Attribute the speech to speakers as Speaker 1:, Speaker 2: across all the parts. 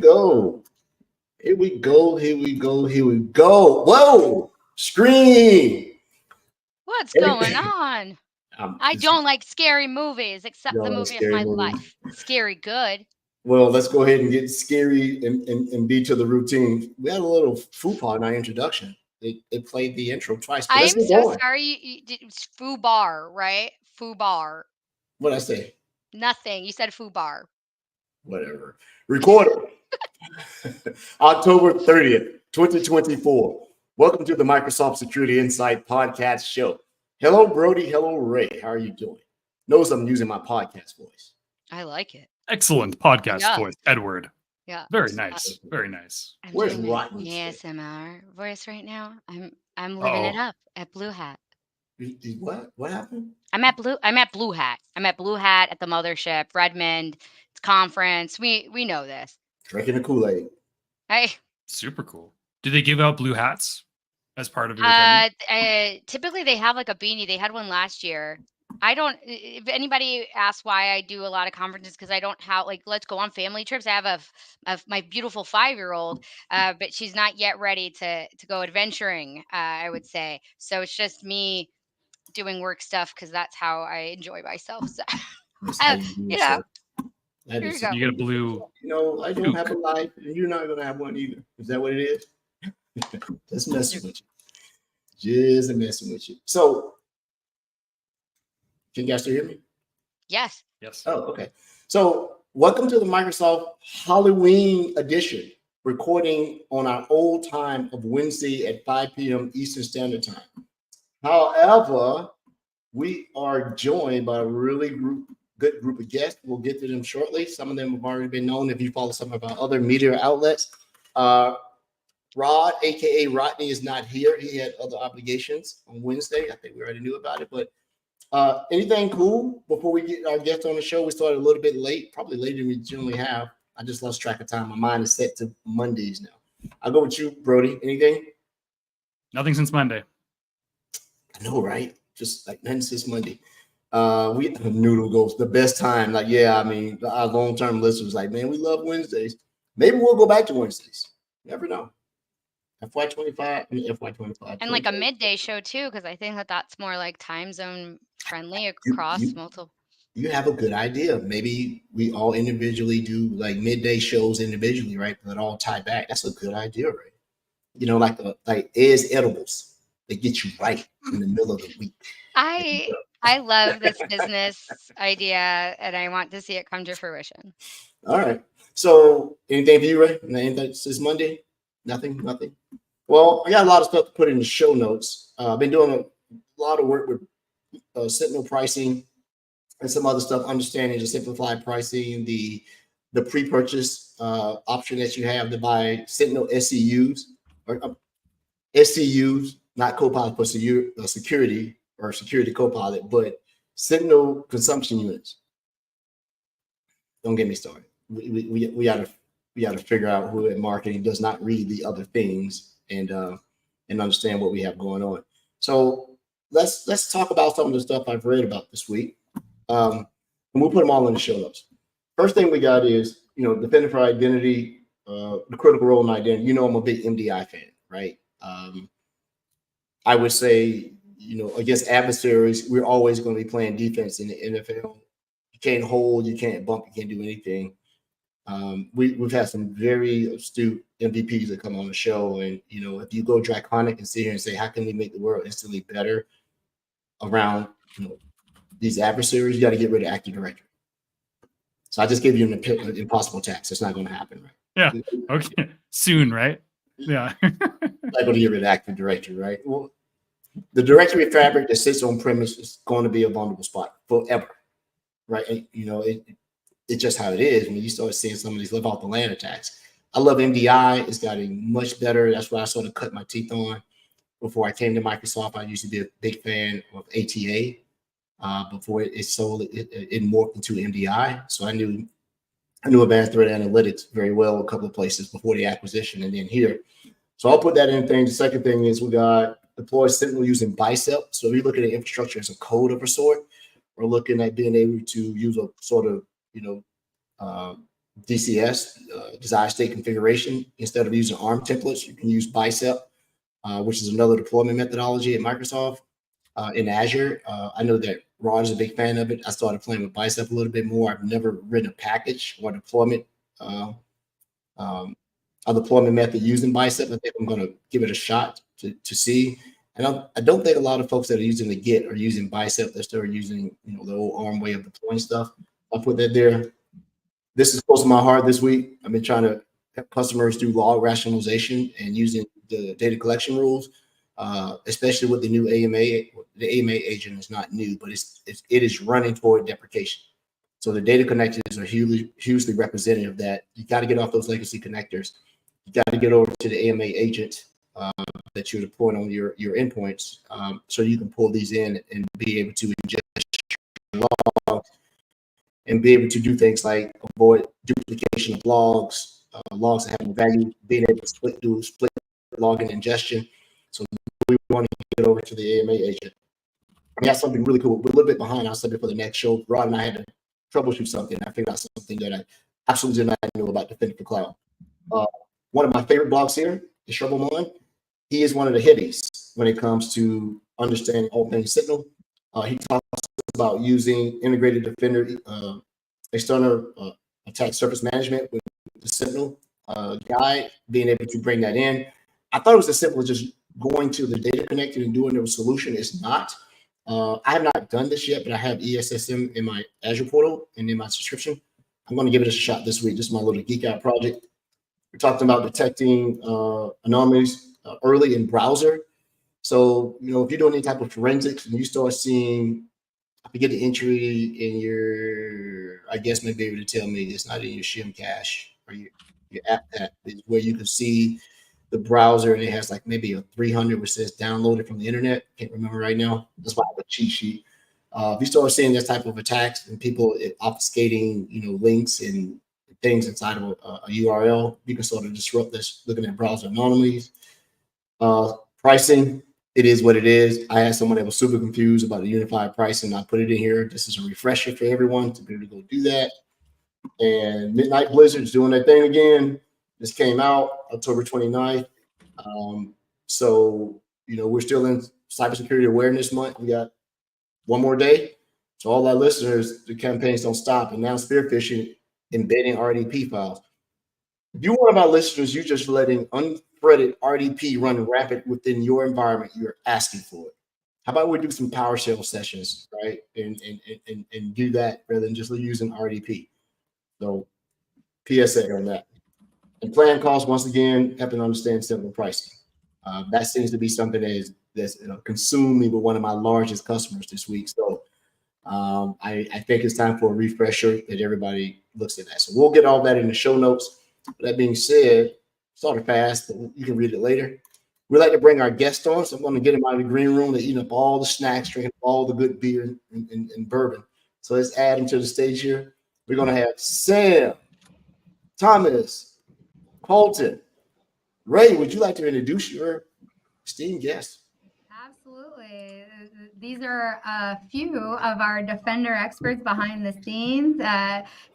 Speaker 1: go. Here we go. Here we go. Here we go. Whoa! Scream.
Speaker 2: What's going on? I
Speaker 1: This
Speaker 2: don't like scary movies, except the
Speaker 1: y'all a
Speaker 2: movie of
Speaker 1: scary
Speaker 2: my
Speaker 1: movie.
Speaker 2: life. Scary good.
Speaker 1: Well, let's go ahead and get scary and be to the routine. We had a little foo in our introduction. It played the intro twice, but
Speaker 2: I
Speaker 1: let's
Speaker 2: am
Speaker 1: get
Speaker 2: so
Speaker 1: going.
Speaker 2: sorry. You did it's foo bar, right? Foo bar.
Speaker 1: What I say?
Speaker 2: Nothing. You said foo bar.
Speaker 1: Whatever. Recorded October 30th, 2024. Welcome to the Microsoft Security Insight Podcast Show. Hello, Brody. Hello, Ray. How are you doing? Notice I'm using my podcast voice.
Speaker 2: I like it.
Speaker 3: Excellent podcast
Speaker 2: Yeah.
Speaker 3: voice, Edward.
Speaker 2: Yeah.
Speaker 3: Very nice. Very nice.
Speaker 2: I'm
Speaker 1: Where's
Speaker 2: doing my
Speaker 1: Rodney today?
Speaker 2: ASMR voice right now. I'm living it up at Blue Hat.
Speaker 1: What? What happened?
Speaker 2: I'm at Blue Hat. I'm at Blue Hat at the mothership, Redmond. It's conference. We know this.
Speaker 1: Drinking the Kool-Aid.
Speaker 2: Hey,
Speaker 3: Super cool. Do they give out blue hats as part of your attendance?
Speaker 2: typically they have like a beanie. They had one last year. I don't. If anybody asks why I do a lot of conferences, because I don't have like let's go on family trips. I have my beautiful 5-year-old, but she's not yet ready to go adventuring. I would say so. It's just me doing work stuff because that's how I enjoy myself. So,
Speaker 1: That's how you do
Speaker 2: you
Speaker 1: it,
Speaker 2: know,
Speaker 1: sir. That
Speaker 2: here
Speaker 1: is
Speaker 2: you go.
Speaker 3: You get a blue.
Speaker 1: You know, I don't have a
Speaker 3: Toque.
Speaker 1: life, and you're not gonna have one either. Is that what it is? Just messing with you. Just messing with you. So, can you guys still hear me?
Speaker 2: Yes.
Speaker 3: Yes.
Speaker 1: Oh, okay. So, welcome to the Microsoft Halloween edition, recording on our old time of Wednesday at 5 p.m. Eastern Standard Time. However, we are joined by a really good group of guests. We'll get to them shortly. Some of them have already been known if you follow some of our other media outlets. Rod, aka Rodney, is not here. He had other obligations on Wednesday. I think we already knew about it. But anything cool before we get our guests on the show? We started a little bit late, probably later than we generally have. I just lost track of time. My mind is set to Mondays now. I'll go with you, Brody. Anything?
Speaker 3: Nothing since Monday.
Speaker 1: I know, right? Just like nothing since Monday. We Noodle goes the best time. Like, yeah, I mean, our long-term listeners like, man, we love Wednesdays. Maybe we'll go back to Wednesdays. Never know. FY25, FY25.
Speaker 2: And like a midday show too, because I think that's more like time zone friendly across multiple.
Speaker 1: You have a good idea. Maybe we all individually do like midday shows individually, right? But all tie back. That's a good idea, right? You know, like Ed's edibles. They get you right in the middle of the week.
Speaker 2: I love this business idea, and I want to see it come to fruition.
Speaker 1: All right. So, anything for you, Ray? Anything since Monday? Nothing. Well, I got a lot of stuff to put in the show notes. I've been doing a lot of work with Sentinel pricing and some other stuff, understanding the simplified pricing, the pre-purchase option that you have to buy Sentinel SCUs or SCUs, not Copilot for security or security Copilot, but Sentinel consumption units. Don't get me started. We got to figure out who in marketing does not read the other things and understand what we have going on. So let's talk about some of the stuff I've read about this week. And we'll put them all in the show notes. First thing we got is, defending for identity, the critical role in identity. You know, I'm a big MDI fan, right? I would say, against adversaries, we're always going to be playing defense in the NFL. You can't hold, you can't bump, you can't do anything. We've had some very astute MVPs that come on the show, and if you go draconic and sit here and say, how can we make the world instantly better around these adversaries, you got to get rid of active directory. So I just gave you an impossible task. It's not going to happen, right?
Speaker 3: Yeah. Okay. Soon, right? Yeah.
Speaker 1: I'm not going to get rid of active directory, right? Well, the directory fabric that sits on premise is going to be a vulnerable spot forever, right? And, it's just how it is when you start seeing some of these live off the land attacks. I love MDI. It's gotten much better. That's what I sort of cut my teeth on before I came to Microsoft. I used to be a big fan of ATA before it morphed into MDI. So I knew advanced threat analytics very well a couple of places before the acquisition and then here. So I'll put that in thing. The second thing is we got deploy Sentinel using Bicep. So if you look at the infrastructure as a code of a sort, we're looking at being able to use a sort of DCS, desired state configuration. Instead of using ARM templates, you can use Bicep, which is another deployment methodology at Microsoft. In Azure, I know that Rod is a big fan of it. I started playing with Bicep a little bit more. I've never written a package or deployment, a deployment method using Bicep. I think I'm going to give it a shot to see. And I don't think a lot of folks that are using the Git are using Bicep. They're still using the old ARM way of deploying stuff. I'll put that there. This is close to my heart this week. I've been trying to help customers do log rationalization and using the data collection rules, especially with the new AMA. The AMA agent is not new, but it is running toward deprecation. So the data connectors are hugely representative of that. You got to get off those legacy connectors. You got to get over to the AMA agent that you're deploying on your endpoints, so you can pull these in and be able to ingest logs and be able to do things like avoid duplication of logs, logs that have no value, being able to do split log and ingestion. So we want to get over to the AMA agent. And that's something really cool. We're a little bit behind. I'll say before the next show. Rod and I had to troubleshoot something. I figured out something that I absolutely did not know about Defender for Cloud. One of my favorite blogs here is Shovelmon. He is one of the heavies when it comes to understanding all things Sentinel. He talks about using integrated Defender external attack surface management with the Sentinel guide, being able to bring that in. I thought it was as simple as just going to the data connector and doing a solution. It's not. I have not done this yet, but I have ESSM in my Azure portal and in my subscription. I'm going to give it a shot this week. This is my little geek out project. We're talking about detecting anomalies early in browser. So, if you're doing any type of forensics and you start seeing, I forget the entry in your, I guess maybe able to tell me it's not in your shim cache or your app that is where you can see the browser and it has like maybe a 300 which says downloaded from the internet. Can't remember right now. That's why I have a cheat sheet. If you start seeing this type of attacks and people obfuscating, links and things inside of a URL, you can sort of disrupt this looking at browser anomalies. Pricing, it is what it is. I had someone that was super confused about the unified pricing. I put it in here. This is a refresher for everyone to be able to go do that. And Midnight Blizzard's doing their thing again. This came out October 29th. So, we're still in Cybersecurity Awareness Month. We got one more day. So all our listeners, the campaigns don't stop. And now spearphishing, embedding RDP files. If you want about listeners, you're just letting unthreaded RDP run rapid within your environment. You're asking for it. How about we do some PowerShell sessions, right? And do that rather than just using RDP. So PSA on that. And plan costs, once again, helping understand simple pricing. That seems to be something that's consumed me with one of my largest customers this week. So I think it's time for a refresher that everybody looks at that. So we'll get all that in the show notes. That being said, sort of fast, but you can read it later. We like to bring our guests on, so I'm going to get them out of the green room. They're eating up all the snacks, drinking all the good beer and bourbon. So let's add them to the stage here. We're going to have Sam, Thomas, Colton, Ray. Would you like to introduce your esteemed guests?
Speaker 4: Absolutely. These are a few of our Defender experts behind the scenes.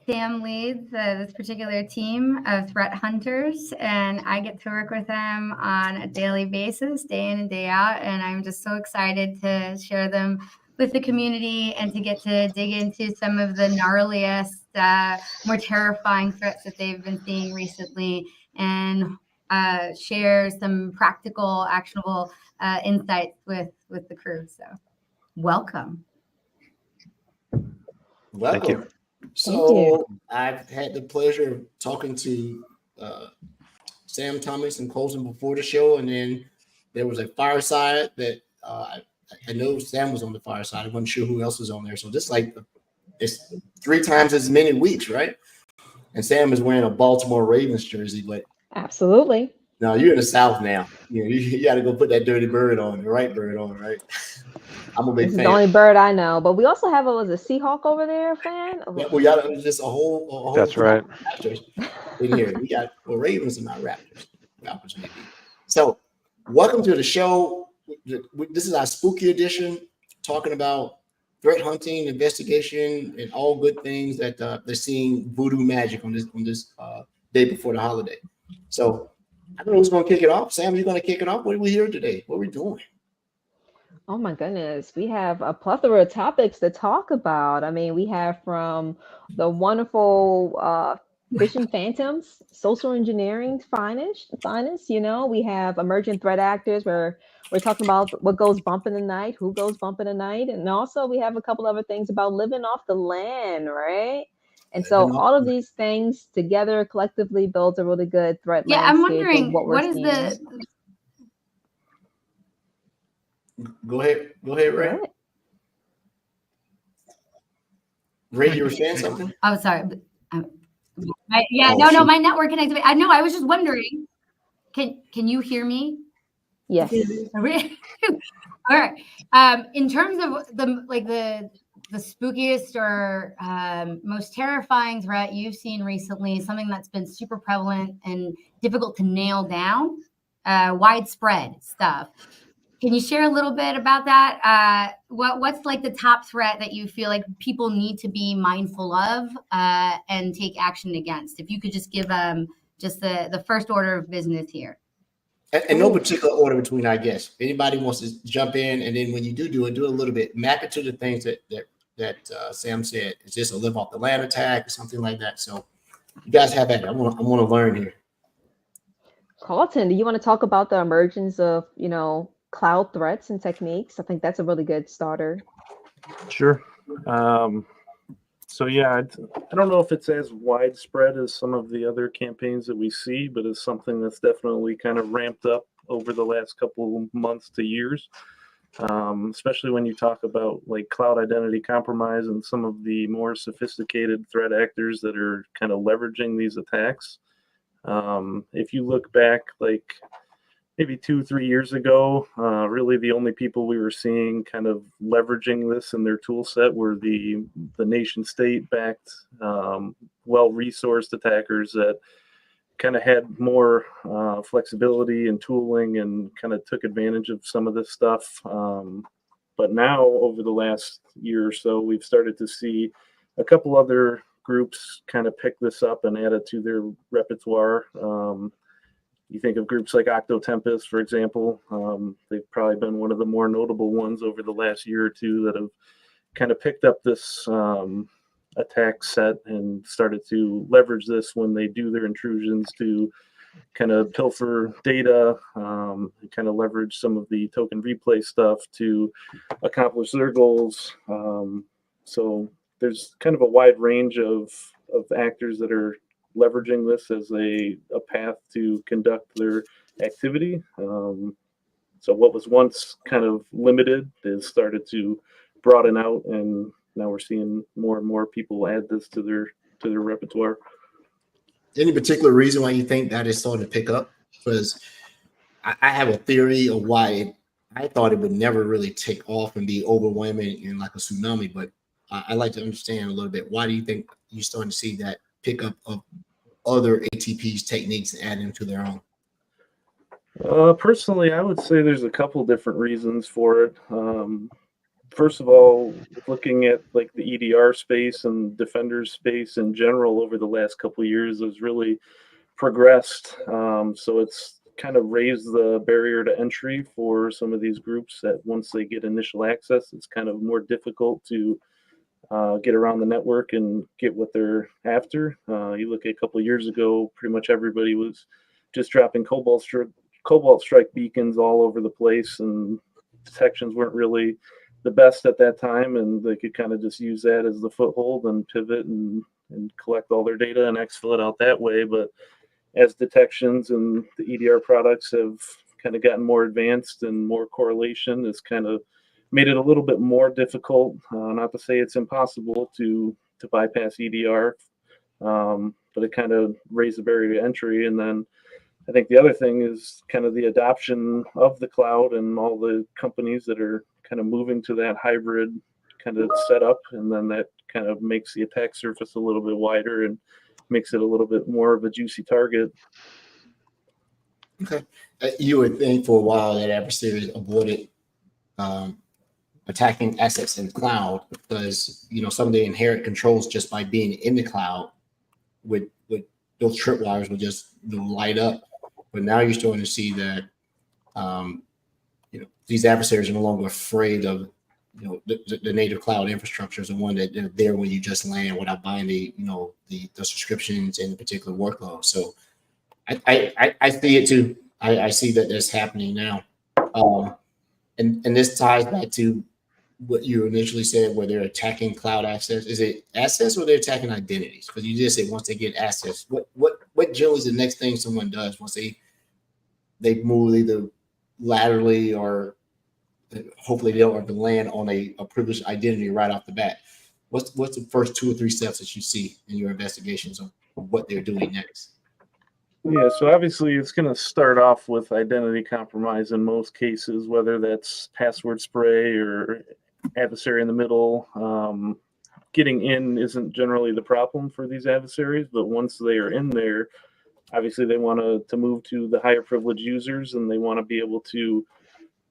Speaker 4: Sam leads this particular team of threat hunters, and I get to work with them on a daily basis, day in and day out. And I'm just so excited to share them with the community and to get to dig into some of the gnarliest, more terrifying threats that they've been seeing recently, and share some practical, actionable insights with the crew. So welcome.
Speaker 1: Welcome.
Speaker 5: Thank you.
Speaker 1: So I've had the pleasure of talking to Sam, Thomas, and Colton before the show, and then there was a fireside that I know Sam was on the fireside. I wasn't sure who else was on there. So just it's 3 times as many weeks, right? And Sam is wearing a Baltimore Ravens jersey, but
Speaker 6: absolutely.
Speaker 1: No, you're in the South now. You got to go put that dirty bird on, the right bird on, right? I'm a big
Speaker 6: This
Speaker 1: fan.
Speaker 6: is the only bird I know, but we also have a Seahawk over there fan.
Speaker 1: Yeah, we got just a whole.
Speaker 5: That's right.
Speaker 1: Raptors in here. We got Ravens and not Raptors. Raptors maybe. So, welcome to the show. This is our spooky edition, talking about threat hunting, investigation, and all good things that they're seeing voodoo magic on this day before the holiday. So I don't know who's going to kick it off. Sam, you're going to kick it off. What are we here today? What are we doing?
Speaker 6: Oh my goodness, we have a plethora of topics to talk about. I mean, we have from the wonderful phishing phantoms, social engineering finest. We have emerging threat actors where we're talking about what goes bump in the night, who goes bump in the night, and also we have a couple other things about living off the land, right? And so all of these things together collectively builds a really good threat
Speaker 4: Yeah, I'm
Speaker 6: landscape of
Speaker 4: wondering
Speaker 6: what we're
Speaker 4: what is
Speaker 6: seeing.
Speaker 4: the
Speaker 1: Go ahead, Ray.
Speaker 6: Right.
Speaker 1: Ray, you were saying something?
Speaker 4: Oh, sorry. No,
Speaker 1: shoot.
Speaker 4: my network connected. I know. I was just wondering. Can you hear me?
Speaker 6: Yes.
Speaker 4: All right. In terms of the spookiest or most terrifying threat you've seen recently, something that's been super prevalent and difficult to nail down, widespread stuff. Can you share a little bit about that? What's like the top threat that you feel like people need to be mindful of and take action against? If you could just give just the first order of business here.
Speaker 1: In no particular order between our guests. Anybody wants to jump in, and then when you do it, do a little bit, map it to the things that Sam said. Is this a live off the land attack or something like that? So you guys have at it. I want to learn here.
Speaker 6: Carlton, do you want to talk about the emergence of, cloud threats and techniques? I think that's a really good starter.
Speaker 5: Sure. So yeah, I don't know if it's as widespread as some of the other campaigns that we see, but it's something that's definitely kind of ramped up over the last couple months to years, especially when you talk about like cloud identity compromise and some of the more sophisticated threat actors that are kind of leveraging these attacks. If you look back like maybe 2-3 years ago, really the only people we were seeing kind of leveraging this in their tool set were the nation state backed, well-resourced attackers that kind of had more flexibility and tooling and kind of took advantage of some of this stuff. But now over the last year or so, we've started to see a couple other groups kind of pick this up and add it to their repertoire. You think of groups like Octotempest, for example. They've probably been one of the more notable ones over the last year or two that have kind of picked up this attack set and started to leverage this when they do their intrusions to kind of pilfer data, and kind of leverage some of the token replay stuff to accomplish their goals. So there's kind of a wide range of actors that are leveraging this as a path to conduct their activity. So what was once kind of limited is started to broaden out, and now we're seeing more and more people add this to their repertoire.
Speaker 1: Any particular reason why you think that is starting to pick up? Because I have a theory of why I thought it would never really take off and be overwhelming in like a tsunami, but I'd like to understand a little bit. Why do you think you're starting to see that pickup of other ATPs techniques and adding them to their own?
Speaker 5: Personally, I would say there's a couple different reasons for it. First of all, looking at like the EDR space and Defender space in general over the last couple of years has really progressed. So it's kind of raised the barrier to entry for some of these groups that once they get initial access, it's kind of more difficult to get around the network and get what they're after. You look at a couple of years ago, pretty much everybody was just dropping Cobalt Strike beacons all over the place, and detections weren't really the best at that time, and they could kind of just use that as the foothold and pivot and collect all their data and exfil it out that way. But as detections and the EDR products have kind of gotten more advanced and more correlation, it's kind of made it a little bit more difficult, not to say it's impossible to bypass EDR, but it kind of raised the barrier to entry. And then I think the other thing is kind of the adoption of the cloud and all the companies that are kind of moving to that hybrid kind of setup, and then that kind of makes the attack surface a little bit wider and makes it a little bit more of a juicy target.
Speaker 1: Okay. You would think for a while that adversaries avoided attacking assets in the cloud because, some of the inherent controls just by being in the cloud with those tripwires will just light up. But now you're starting to see that, these adversaries are no longer afraid of, the native cloud infrastructure is the one that they're there when you just land without buying the subscriptions and the particular workload. So I see it too. I see that that's happening now. And this ties back to what you initially said, where they're attacking cloud access. Is it access or they're attacking identities? Because you just said once they get access, what generally is the next thing someone does once they move either laterally or hopefully they don't have to land on a privileged identity right off the bat? What's the first 2 or 3 steps that you see in your investigations of what they're doing next?
Speaker 5: Yeah, so obviously it's going to start off with identity compromise in most cases, whether that's password spray or adversary in the middle. Getting in isn't generally the problem for these adversaries, but once they are in there, obviously they want to move to the higher privilege users, and they want to be able to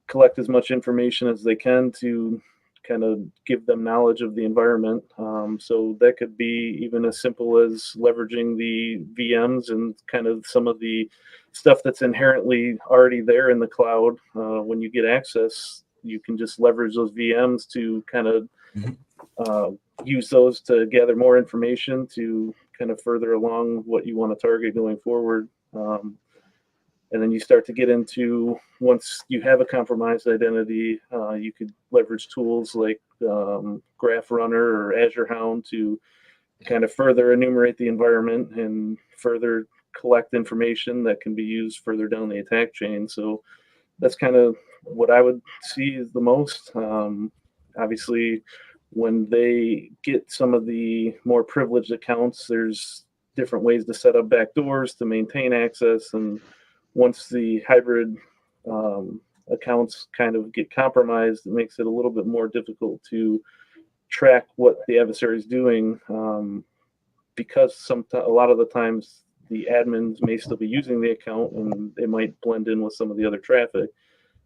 Speaker 5: collect as much information as they can to kind of give them knowledge of the environment. So that could be even as simple as leveraging the VMs and kind of some of the stuff that's inherently already there in the cloud. When you get access, you can just leverage those VMs to kind of use those to gather more information to kind of further along what you want to target going forward. And then you start to get into, once you have a compromised identity, you could leverage tools like Graph Runner or Azure Hound to kind of further enumerate the environment and further collect information that can be used further down the attack chain. So that's kind of what I would see is the most. Obviously, when they get some of the more privileged accounts, there's different ways to set up backdoors to maintain access. And once the hybrid accounts kind of get compromised, it makes it a little bit more difficult to track what the adversary is doing, because a lot of the times the admins may still be using the account and they might blend in with some of the other traffic.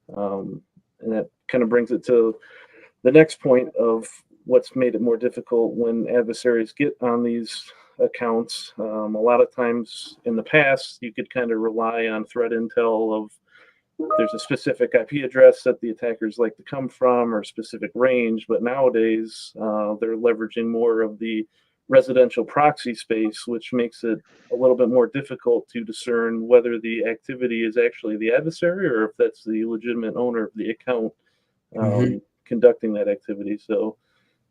Speaker 5: And that kind of brings it to the next point of what's made it more difficult when adversaries get on these accounts. A lot of times in the past, you could kind of rely on threat intel of there's a specific IP address that the attackers like to come from or specific range, but nowadays they're leveraging more of the residential proxy space, which makes it a little bit more difficult to discern whether the activity is actually the adversary or if that's the legitimate owner of the account conducting that activity. So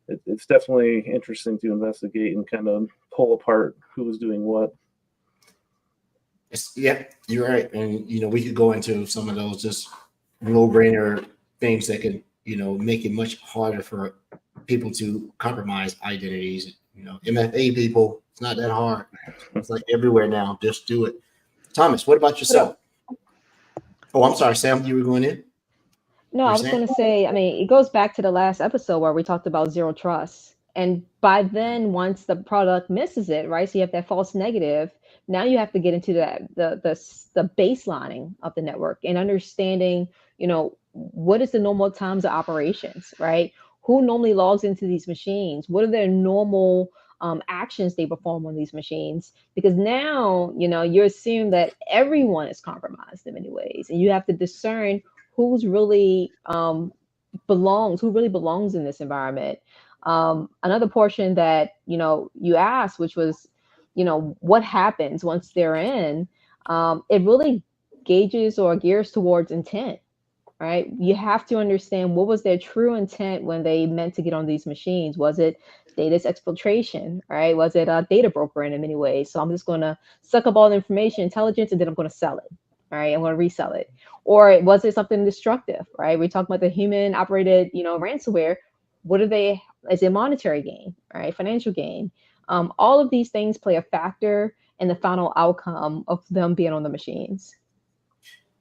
Speaker 5: it's definitely interesting to investigate and kind of pull apart who's doing what.
Speaker 1: Yeah, you're right. And, we could go into some of those just no-brainer things that could, make it much harder for people to compromise identities. MFA people, it's not that hard. It's like everywhere now. Just do it. Thomas, what about yourself? Oh, I'm sorry, Sam, you were going in?
Speaker 6: No, I was going to say, it goes back to the last episode where we talked about zero trust. And by then, once the product misses it, right? So you have that false negative. Now you have to get into the baselining of the network and understanding, what is the normal times of operations, right? Who normally logs into these machines? What are their normal actions they perform on these machines? Because now, you assume that everyone is compromised in many ways, and you have to discern who really belongs in this environment. Another portion that you asked, which was what happens once they're in, it really gauges or gears towards intent, right? You have to understand what was their true intent when they meant to get on these machines. Was it data exfiltration, right? Was it a data brokering in many ways? So I'm just going to suck up all the information, intelligence, and then I'm going to sell it. Right, I'm going to resell it. Or was it something destructive? Right, we talk about the human operated, ransomware. What are they? Is it monetary gain? Right, financial gain. All of these things play a factor in the final outcome of them being on the machines.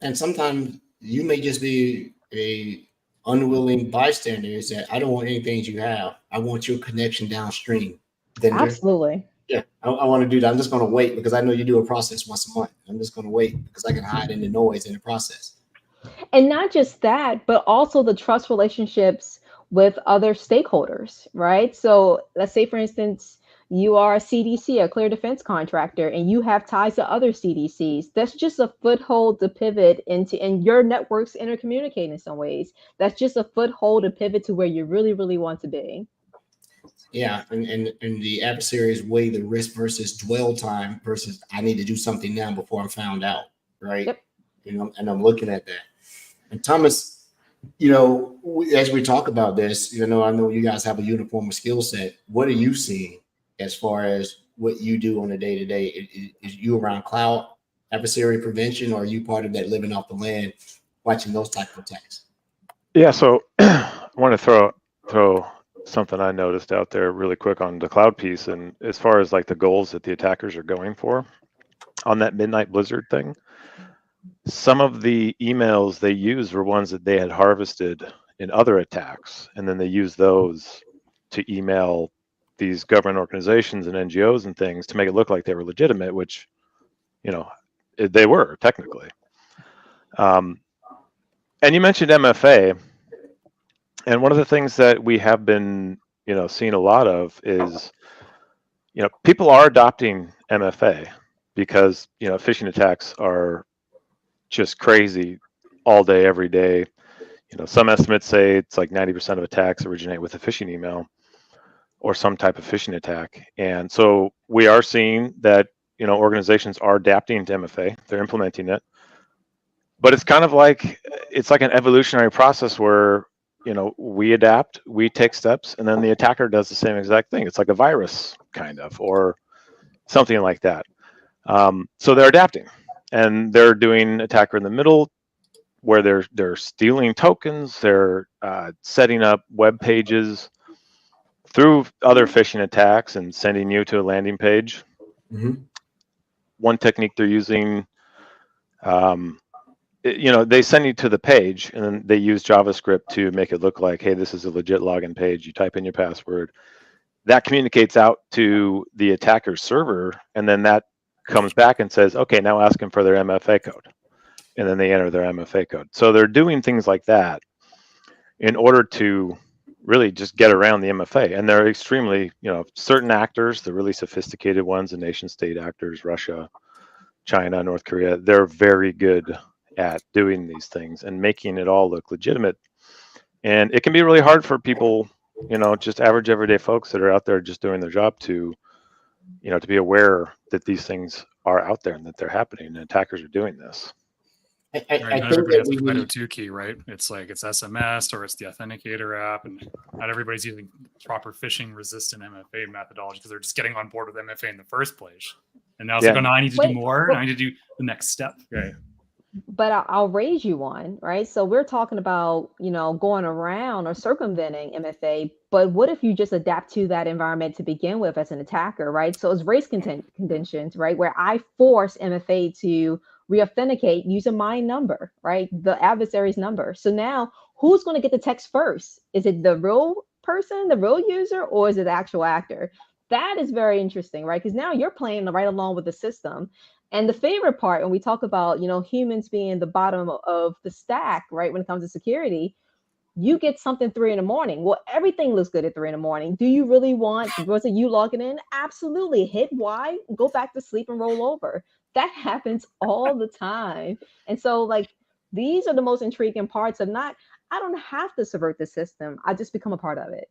Speaker 1: And sometimes you may just be a unwilling bystander. Is that I don't want anything you have. I want your connection downstream. Vendor.
Speaker 6: Absolutely.
Speaker 1: Yeah, I want to do that. I'm just going to wait because I know you do a process once a month. I'm just going to wait because I can hide in the noise in the process.
Speaker 6: And not just that, but also the trust relationships with other stakeholders, right? So let's say, for instance, you are a CDC, a clear defense contractor, and you have ties to other CDCs. That's just a foothold to pivot into, and your networks intercommunicate in some ways. That's just a foothold to pivot to where you really, really want to be.
Speaker 1: Yeah, and the adversaries weigh the risk versus dwell time versus I need to do something now before I'm found out, right?
Speaker 6: Yep.
Speaker 1: And I'm looking at that. And Thomas, as we talk about this, I know you guys have a uniform skill set. What are you seeing as far as what you do on a day to day? Is you around cloud adversary prevention, or are you part of that living off the land, watching those type of attacks?
Speaker 7: Yeah, so I want to throw something I noticed out there really quick on the cloud piece, and as far as like the goals that the attackers are going for on that midnight blizzard thing, some of the emails they used were ones that they had harvested in other attacks, and then they used those to email these government organizations and NGOs and things to make it look like they were legitimate, which they were technically. And you mentioned MFA. And one of the things that we have been, seeing a lot of is, people are adopting MFA because, phishing attacks are just crazy all day, every day. Some estimates say it's like 90% of attacks originate with a phishing email or some type of phishing attack. And so we are seeing that, organizations are adapting to MFA. They're implementing it. But it's kind of like, it's like an evolutionary process where, we adapt, we take steps, and then the attacker does the same exact thing. It's like a virus, kind of, or something like that. So they're adapting, and they're doing attacker in the middle, where they're stealing tokens, they're setting up web pages through other phishing attacks and sending you to a landing page.
Speaker 1: Mm-hmm.
Speaker 7: One technique they're using, they send you to the page, and then they use JavaScript to make it look like, hey, this is a legit login page. You type in your password. That communicates out to the attacker's server, and then that comes back and says, okay, now ask them for their MFA code. And then they enter their MFA code. So they're doing things like that in order to really just get around the MFA. And they're extremely, certain actors, the really sophisticated ones, the nation state actors, Russia, China, North Korea, they're very good at doing these things and making it all look legitimate. And it can be really hard for people, just average everyday folks that are out there just doing their job to be aware that these things are out there and that they're happening and attackers are doing this.
Speaker 1: I
Speaker 3: Right,
Speaker 1: think
Speaker 3: not everybody has
Speaker 1: that
Speaker 3: the
Speaker 1: we
Speaker 3: FIDO2 key, right? It's like it's SMS or it's the authenticator app, and not everybody's using proper phishing resistant MFA methodology because they're just getting on board with MFA in the first place. And now it's like, oh, no, I need to do more. And I need to do the next step. Okay.
Speaker 6: But I'll raise you one, right? So we're talking about, going around or circumventing MFA, but what if you just adapt to that environment to begin with as an attacker, right? So it's race conditions, right? Where I force MFA to re-authenticate using my number, right? The adversary's number. So now who's going to get the text first? Is it the real person, the real user, or is it the actual actor? That is very interesting, right? Because now you're playing right along with the system. And the favorite part, when we talk about, humans being the bottom of the stack, right, when it comes to security, you get something 3 a.m. Well, everything looks good at 3 a.m. Do you really was it you logging in? Absolutely. Hit Y, go back to sleep and roll over. That happens all the time. And so, these are the most intriguing parts of I don't have to subvert the system. I just become a part of it.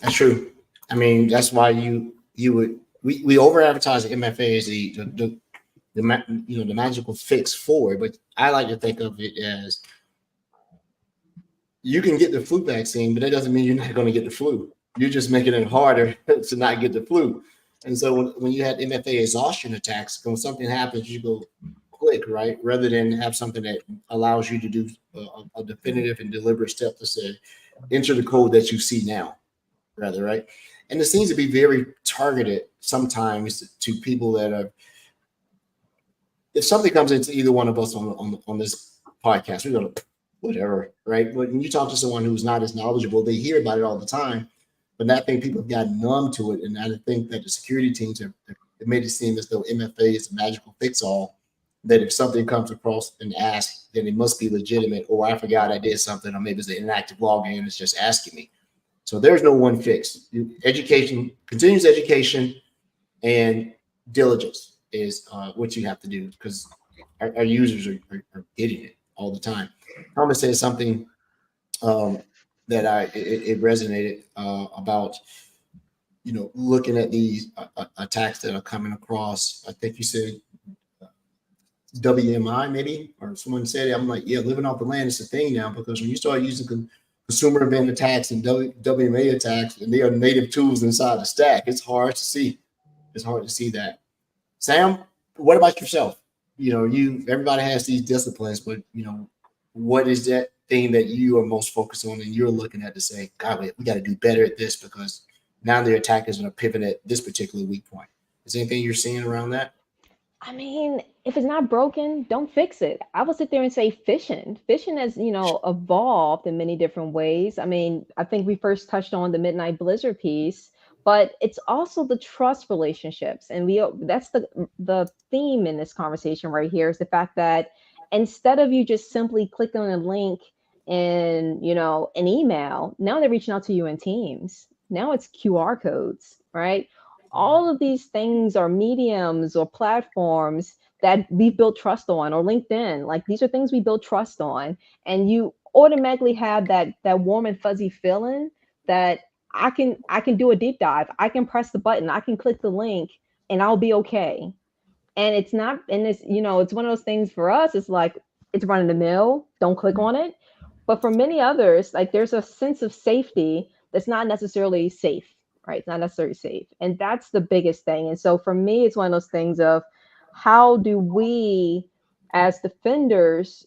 Speaker 1: That's true. I mean, that's why we over advertise the MFA as the magical fix for it, but I like to think of it as you can get the flu vaccine, but that doesn't mean you're not going to get the flu. You're just making it harder to not get the flu. And so when you had MFA exhaustion attacks, when something happens, you go click, right? Rather than have something that allows you to do a definitive and deliberate step to say, enter the code that you see now, rather, right? And it seems to be very targeted sometimes to people that are, if something comes into either one of us on this podcast, we're going to, whatever, right? But when you talk to someone who's not as knowledgeable, they hear about it all the time. But I think people have gotten numb to it. And I think that the security teams have made it seem as though MFA is a magical fix-all that if something comes across and asks, then it must be legitimate, or I forgot I did something, or maybe it's an inactive login and it's just asking me. So there's no one fix. Education, continuous education, and diligence is what you have to do, because our users are getting it all the time. Thomas said something that it resonated about, looking at these attacks that are coming across. I think you said WMI maybe, or someone said it. I'm like, yeah, living off the land is a thing now, because when you start using consumer event attacks and WMA attacks, and they are native tools inside the stack, it's hard to see. It's hard to see that. Sam, what about yourself? Everybody has these disciplines, but what is that thing that you are most focused on and you're looking at to say, God, we got to do better at this, because now the attackers are going to pivot at this particular weak point? Is there anything you're seeing around that?
Speaker 6: I mean, if it's not broken, don't fix it. I would sit there and say phishing. Phishing has, evolved in many different ways. I mean, I think we first touched on the Midnight Blizzard piece, but it's also the trust relationships. And that's the theme in this conversation right here, is the fact that instead of you just simply clicking on a link in, an email, now they're reaching out to you in Teams. Now it's QR codes, right? All of these things are mediums or platforms that we build trust on, or LinkedIn. Like, these are things we build trust on, and you automatically have that warm and fuzzy feeling that I can do a deep dive. I can press the button, I can click the link, and I'll be okay. And it's not, and it's, it's one of those things for us. It's like, it's run of the mill. Don't click on it. But for many others, like, there's a sense of safety that's not necessarily safe. Right? It's not necessarily safe. And that's the biggest thing. And so for me, it's one of those things of, how do we as defenders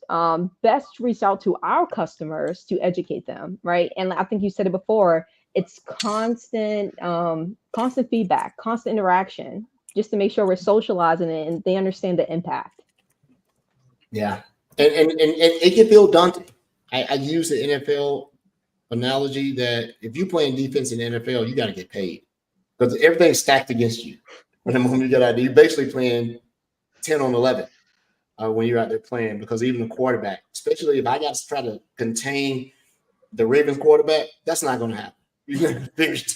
Speaker 6: best reach out to our customers to educate them, right? And I think you said it before, it's constant feedback, constant interaction, just to make sure we're socializing it and they understand the impact.
Speaker 1: Yeah. And it can feel daunting. I use the NFL analogy that if you're playing defense in the NFL, you got to get paid, because everything's stacked against you. When the moment you get out, you're basically playing 10 on 11 when you're out there playing, because even the quarterback, especially if I got to try to contain the Ravens quarterback, that's not going to happen.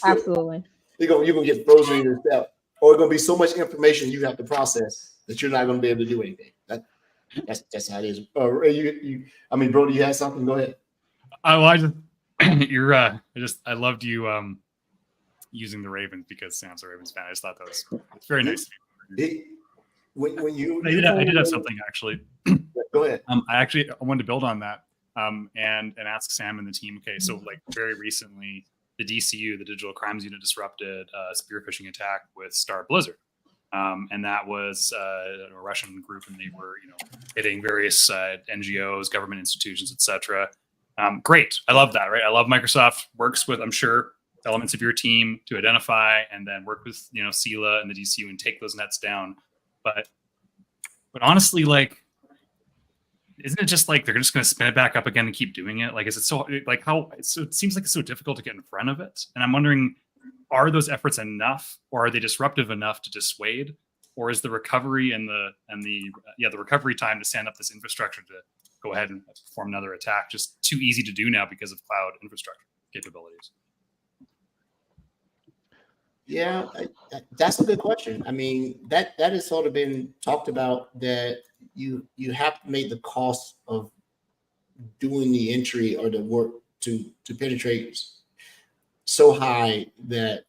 Speaker 6: Absolutely.
Speaker 1: You're going to get frozen in your step, or it's going to be so much information you have to process that you're not going to be able to do anything. That's how it is. Bro, do you have something? Go ahead.
Speaker 3: I loved you using the Ravens, because Sam's a Ravens fan. I just thought that was very nice. I did have something actually.
Speaker 1: Go ahead.
Speaker 3: I wanted to build on that and ask Sam and the team. Okay, so like very recently, the DCU, the Digital Crimes Unit, disrupted a spear phishing attack with Star Blizzard, and that was a Russian group, and they were hitting various NGOs, government institutions, etc. Great. I love that, right? I love Microsoft works with, I'm sure, elements of your team to identify and then work with, CELA and the DCU and take those nets down. But honestly, like, isn't it just like they're just going to spin it back up again and keep doing it? Like, is it so like how so it seems like it's so difficult to get in front of it? And I'm wondering, are those efforts enough, or are they disruptive enough to dissuade? Or is the recovery and the recovery time to stand up this infrastructure to go ahead and perform another attack just too easy to do now because of cloud infrastructure capabilities?
Speaker 1: Yeah, that's a good question. I mean, that has sort of been talked about, that you have to make the cost of doing the entry or the work to penetrate so high that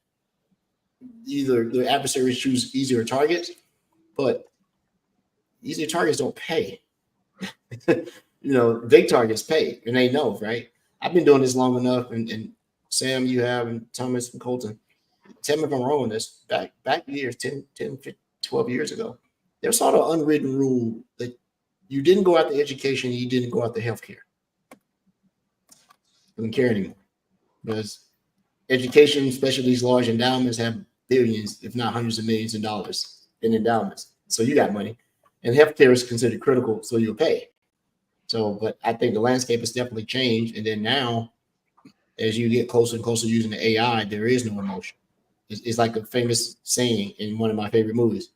Speaker 1: either the adversaries choose easier targets, but easier targets don't pay. Big targets pay, and they know, right? I've been doing this long enough, and Sam, you have, and Thomas and Colton. Tell me if I'm wrong on this. Back years, 10, 12 years ago, there's sort of unwritten rule that you didn't go out to education, you didn't go out to healthcare. Doesn't care anymore, because education, especially these large endowments, have billions, if not hundreds of millions of dollars in endowments. So you got money, and healthcare is considered critical, so you'll pay. So, but I think the landscape has definitely changed. And then now, as you get closer and closer using the AI, there is no emotion. It's like a famous saying in one of my favorite movies: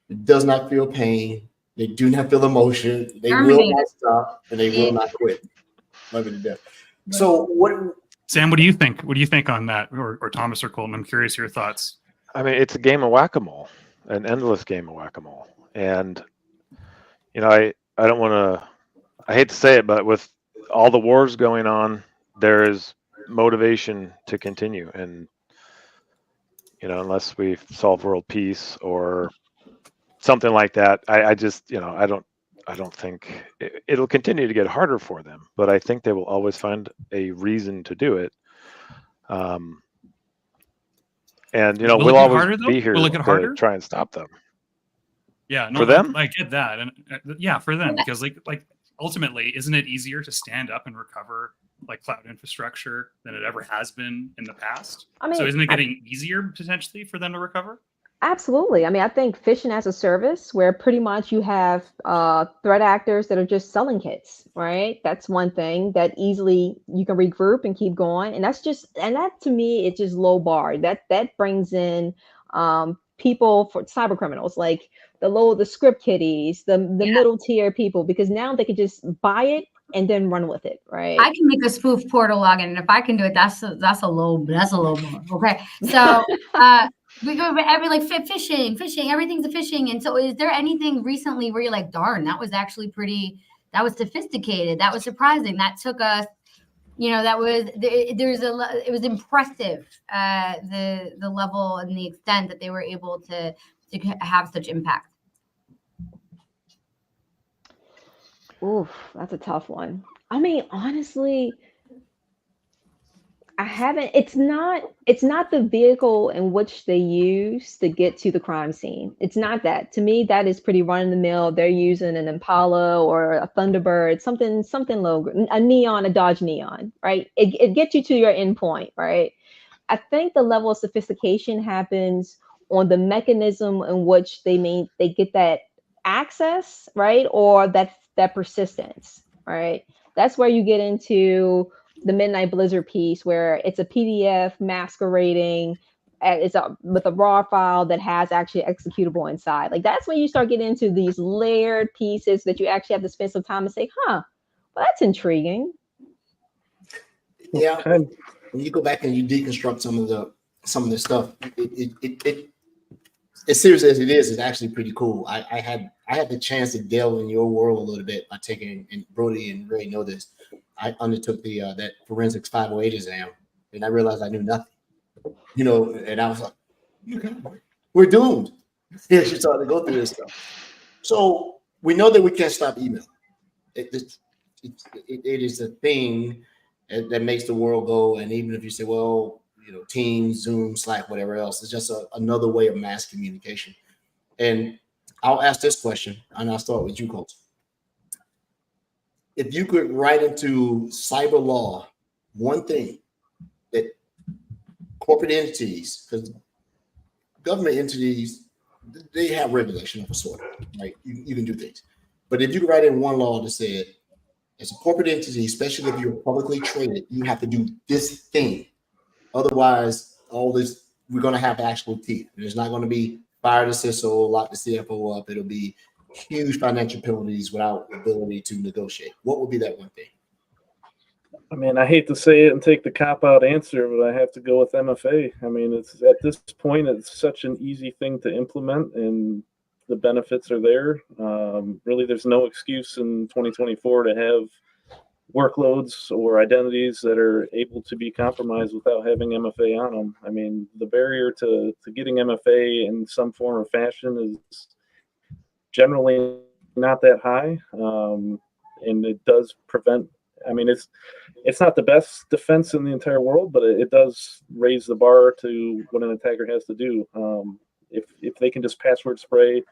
Speaker 1: it does not feel pain, They do not feel emotion. They will
Speaker 4: Terminated.
Speaker 1: not stop, and they will not quit. Love it to death. So what?
Speaker 3: Sam, what do you think? What do you think on that, or Thomas or Colton? I'm curious your thoughts.
Speaker 7: I mean, it's a game of whack-a-mole, an endless game of whack-a-mole. And, you know, I don't want to, I hate to say it, but with all the wars going on, there is motivation to continue. And, you know, unless we solve world peace or something like that, I just, you know, I don't think it'll continue to get harder for them, but I think they will always find a reason to do it. And, you know, we'll always be here to try and stop them.
Speaker 3: Yeah, no,
Speaker 7: for them,
Speaker 3: I get that, and yeah, for them, because like ultimately, isn't it easier to stand up and recover like cloud infrastructure than it ever has been in the past? I mean, so isn't it getting easier potentially for them to recover?
Speaker 6: Absolutely. I mean, I think phishing as a service, where pretty much you have threat actors that are just selling kits, right? That's one thing that easily you can regroup and keep going, and that to me, it's just low bar. That brings in people for cyber criminals, like the script kiddies, the middle tier people, because now they can just buy it and then run with it, right?
Speaker 4: I can make a spoof portal login, and if I can do it, that's a low bar. Okay, so we go every like phishing, everything's a phishing. And so, is there anything recently where you're like, darn, that was actually that was sophisticated, that was surprising, that took us, you know, it was impressive, the level and the extent that they were able to have such impact.
Speaker 6: Oof, that's a tough one. I mean, honestly, it's not the vehicle in which they use to get to the crime scene. It's not that. To me, that is pretty run of the mill. They're using an Impala or a Thunderbird, something low, a Dodge Neon, right? It gets you to your endpoint, right? I think the level of sophistication happens on the mechanism in which they get that access, right? Or that persistence, right? That's where you get into the Midnight Blizzard piece, where it's a PDF masquerading with a raw file that has actually executable inside. Like, that's when you start getting into these layered pieces that you actually have to spend some time and say, well, that's intriguing.
Speaker 1: Yeah, when you go back and you deconstruct some of the stuff, it as serious as it is, it's actually pretty cool. I had the chance to delve in your world a little bit by taking, and Brody and Ray know this, I undertook that forensics 508 exam, and I realized I knew nothing, you know, and I was like, okay, we're doomed. Yeah, she started to go through this stuff. So we know that we can't stop email. It is a thing that makes the world go. And even if you say, well, you know, Teams, Zoom, Slack, whatever else, it's just another way of mass communication. And I'll ask this question, and I'll start with you, Colt. If you could write into cyber law one thing that corporate entities, because government entities, they have regulation of a sort, right? You can do things. But if you could write in one law that said, as a corporate entity, especially if you're publicly traded, you have to do this thing. Otherwise, all this, we're going to have actual teeth. There's not going to be fire the CISO, lock the CFO up. It'll be huge financial penalties without ability to negotiate. What would be that one thing?
Speaker 5: I mean, I hate to say it and take the cop-out answer, but I have to go with MFA. I mean, it's at this point, it's such an easy thing to implement, and the benefits are there. Really, there's no excuse in 2024 to have workloads or identities that are able to be compromised without having MFA on them. I mean, the barrier to getting MFA in some form or fashion is generally not that high, and it does prevent. I mean, it's not the best defense in the entire world, but it does raise the bar to what an attacker has to do. If they can just password spray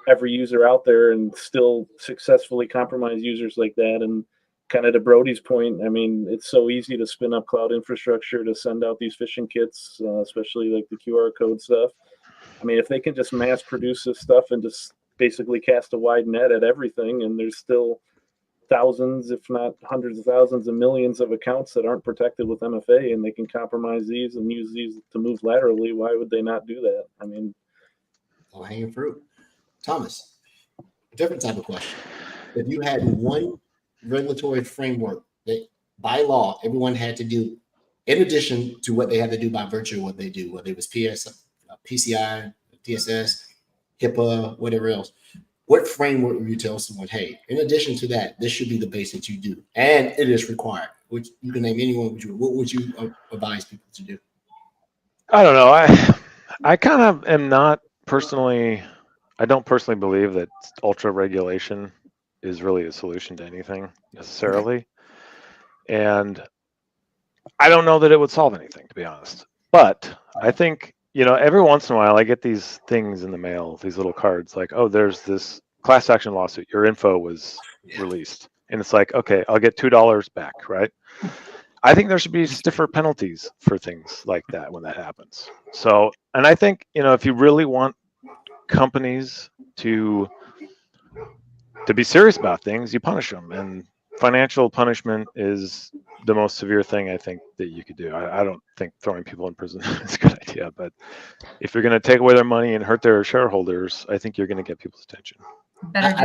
Speaker 5: every user out there and still successfully compromise users like that, and kind of to Brody's point, I mean, it's so easy to spin up cloud infrastructure to send out these phishing kits, especially like the QR code stuff. I mean, if they can just mass produce this stuff and just basically cast a wide net at everything, and there's still thousands, if not hundreds of thousands and millions of accounts that aren't protected with MFA, and they can compromise these and use these to move laterally, why would they not do that? I mean,
Speaker 1: all hanging fruit. Thomas. different type of question. If you had one regulatory framework that by law everyone had to do, in addition to what they had to do by virtue of what they do, whether it was PCI, TSS, HIPAA, whatever else, what framework would you tell someone, hey, in addition to that, this should be the base that you do, and it is required, which you can name anyone, what would you advise people to do?
Speaker 7: I don't know. I kind of am not personally, I don't personally believe that ultra regulation is really a solution to anything necessarily. And I don't know that it would solve anything, to be honest. But I think, every once in a while I get these things in the mail, these little cards like, oh, there's this class action lawsuit. Your info was released. And it's like, okay, I'll get $2 back, right? I think there should be stiffer penalties for things like that when that happens. So, and I think, if you really want companies to be serious about things, you punish them. And financial punishment is the most severe thing I think that you could do. I don't think throwing people in prison is a good idea, but if you're going to take away their money and hurt their shareholders, I think you're going to get people's attention.
Speaker 1: I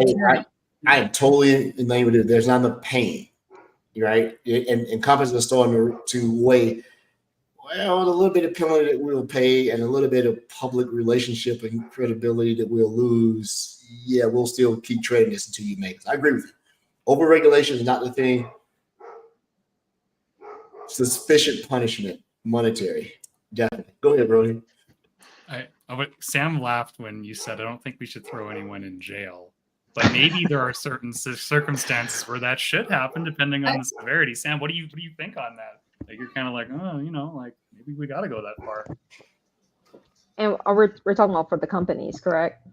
Speaker 1: am totally in line with it. There's not enough pain, right? And companies are starting to weigh, well, a little bit of penalty that we'll pay and a little bit of public relationship and credibility that we'll lose. Yeah, we'll still keep trading this until you make it. I agree with you. Overregulation is not the thing. Sufficient punishment, monetary, definitely. Go ahead, Brody.
Speaker 3: Sam laughed when you said, I don't think we should throw anyone in jail. But maybe there are certain circumstances where that should happen, depending on the severity. Sam, what do you think on that? Like, you're kind of like, like maybe we got to go that far.
Speaker 6: And we're talking about for the companies, correct?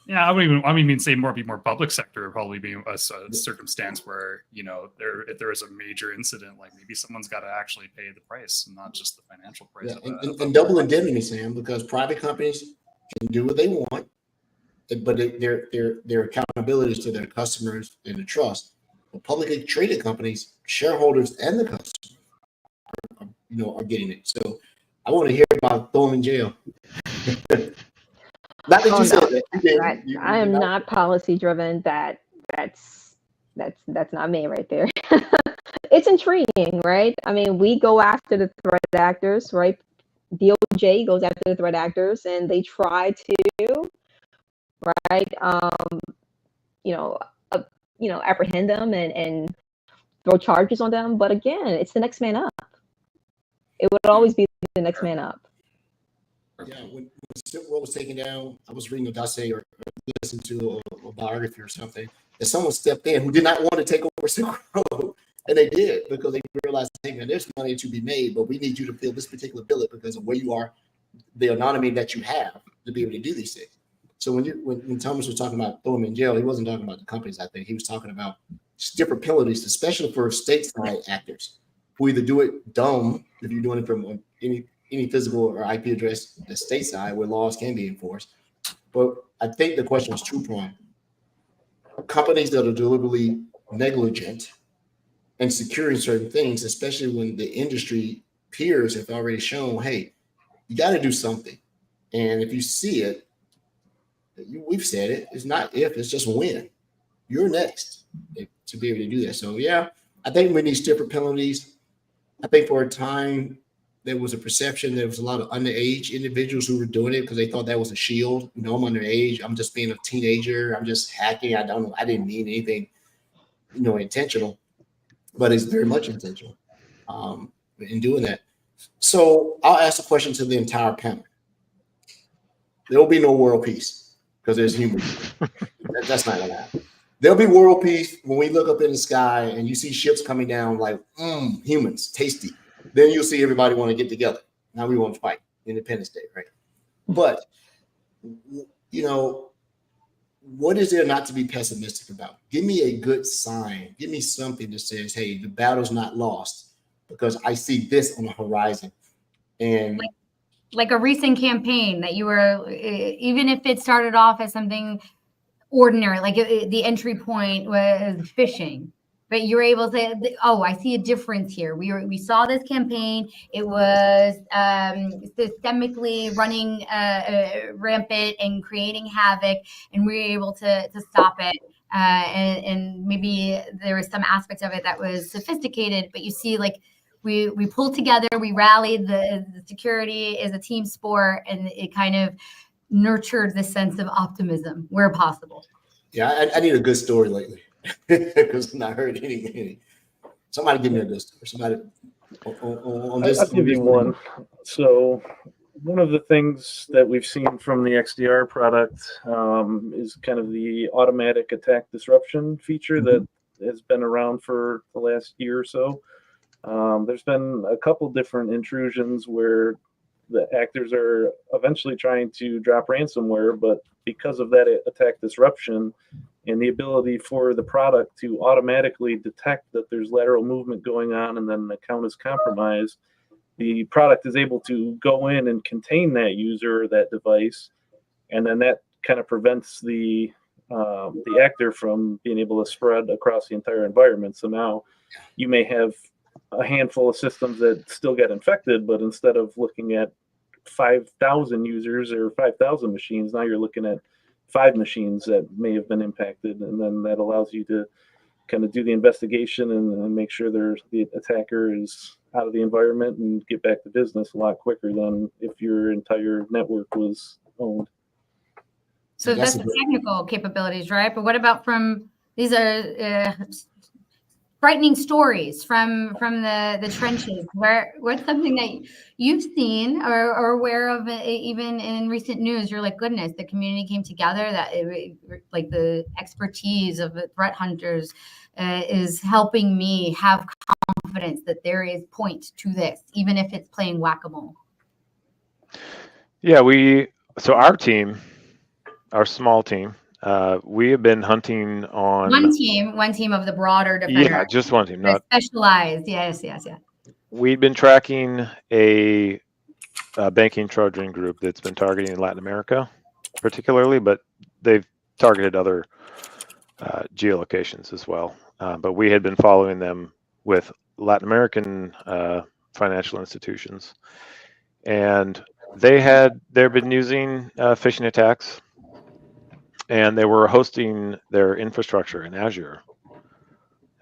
Speaker 3: Yeah, I mean, say be more public sector would probably be a circumstance where, if there is a major incident, like maybe someone's got to actually pay the price and not just the financial price.
Speaker 1: Yeah, and double indemnity, Sam, because private companies can do what they want, but their accountability is to their customers and the trust. But publicly traded companies, shareholders and the customers, are getting it. So I want to hear about throwing in jail. Not that you said that.
Speaker 6: I am not policy driven. That's not me right there. It's intriguing, right? I mean, we go after the threat actors, right? DOJ goes after the threat actors, and they try to, right? Apprehend them and throw charges on them. But again, it's the next man up. It would always be the next man up.
Speaker 1: Yeah, when Silk Road was taken down, I was reading a dossier or listening to a biography or something, and someone stepped in who did not want to take over Silk Road, and they did because they realized, hey man, there's money to be made, but we need you to fill this particular billet because of where you are, the anonymity that you have to be able to do these things. So when Thomas was talking about throwing him in jail, he wasn't talking about the companies. I think he was talking about different penalties, especially for stateside actors who either do it dumb if you're doing it from any physical or IP address that's stateside where laws can be enforced. But I think the question was two-pronged. Companies that are deliberately negligent and securing certain things, especially when the industry peers have already shown, hey, you got to do something. And if you see it, we've said it, it's not if, it's just when. You're next to be able to do that. So, yeah, I think we need stiffer penalties. I think for a time, there was a perception there was a lot of underage individuals who were doing it because they thought that was a shield. I'm underage. I'm just being a teenager. I'm just hacking. I didn't mean anything, intentional, but it's very much intentional in doing that. So I'll ask a question to the entire panel. There will be no world peace because there's humans. That's not going to happen. There'll be world peace when we look up in the sky and you see ships coming down like humans, tasty. Then you'll see everybody want to get together. Now we want to fight Independence Day, right? But, what is there not to be pessimistic about? Give me a good sign. Give me something that says, hey, the battle's not lost because I see this on the horizon. And
Speaker 4: like a recent campaign that you were, even if it started off as something ordinary, like the entry point was phishing. but you're able to, oh, I see a difference here. We saw this campaign. It was systemically running rampant and creating havoc, and we were able to stop it. And maybe there was some aspect of it that was sophisticated, but you see, like, we pulled together, we rallied, the security is a team sport, and it kind of nurtured this sense of optimism where possible.
Speaker 1: Yeah, I need a good story lately because I not heard any. Somebody give me a good story. Somebody on this.
Speaker 5: I'll give you one. So one of the things that we've seen from the XDR product is kind of the automatic attack disruption feature that has been around for the last year or so. There's been a couple different intrusions where the actors are eventually trying to drop ransomware, but because of that attack disruption and the ability for the product to automatically detect that there's lateral movement going on and then the account is compromised, the product is able to go in and contain that user or that device, and then that kind of prevents the actor from being able to spread across the entire environment. So now you may have a handful of systems that still get infected, but instead of looking at 5,000 users or 5,000 machines, now you're looking at 5 machines that may have been impacted, and then that allows you to kind of do the investigation and make sure the attacker is out of the environment and get back to business a lot quicker than if your entire network was owned.
Speaker 4: So that's the technical capabilities, right? But what about these are frightening stories from the trenches? What's something that you've seen or aware of, even in recent news? You're like, goodness, the community came together. That like the expertise of the threat hunters is helping me have confidence that there is point to this, even if it's playing whack-a-mole.
Speaker 7: Yeah, so our team, our small team, we have been hunting on
Speaker 4: one team of the broader defender.
Speaker 7: Yeah, just one team, not
Speaker 4: specialized. Yes.
Speaker 7: We've been tracking a banking Trojan group that's been targeting Latin America, particularly, but they've targeted other geolocations as well. But we had been following them with Latin American financial institutions, and they've been using phishing attacks. And they were hosting their infrastructure in Azure,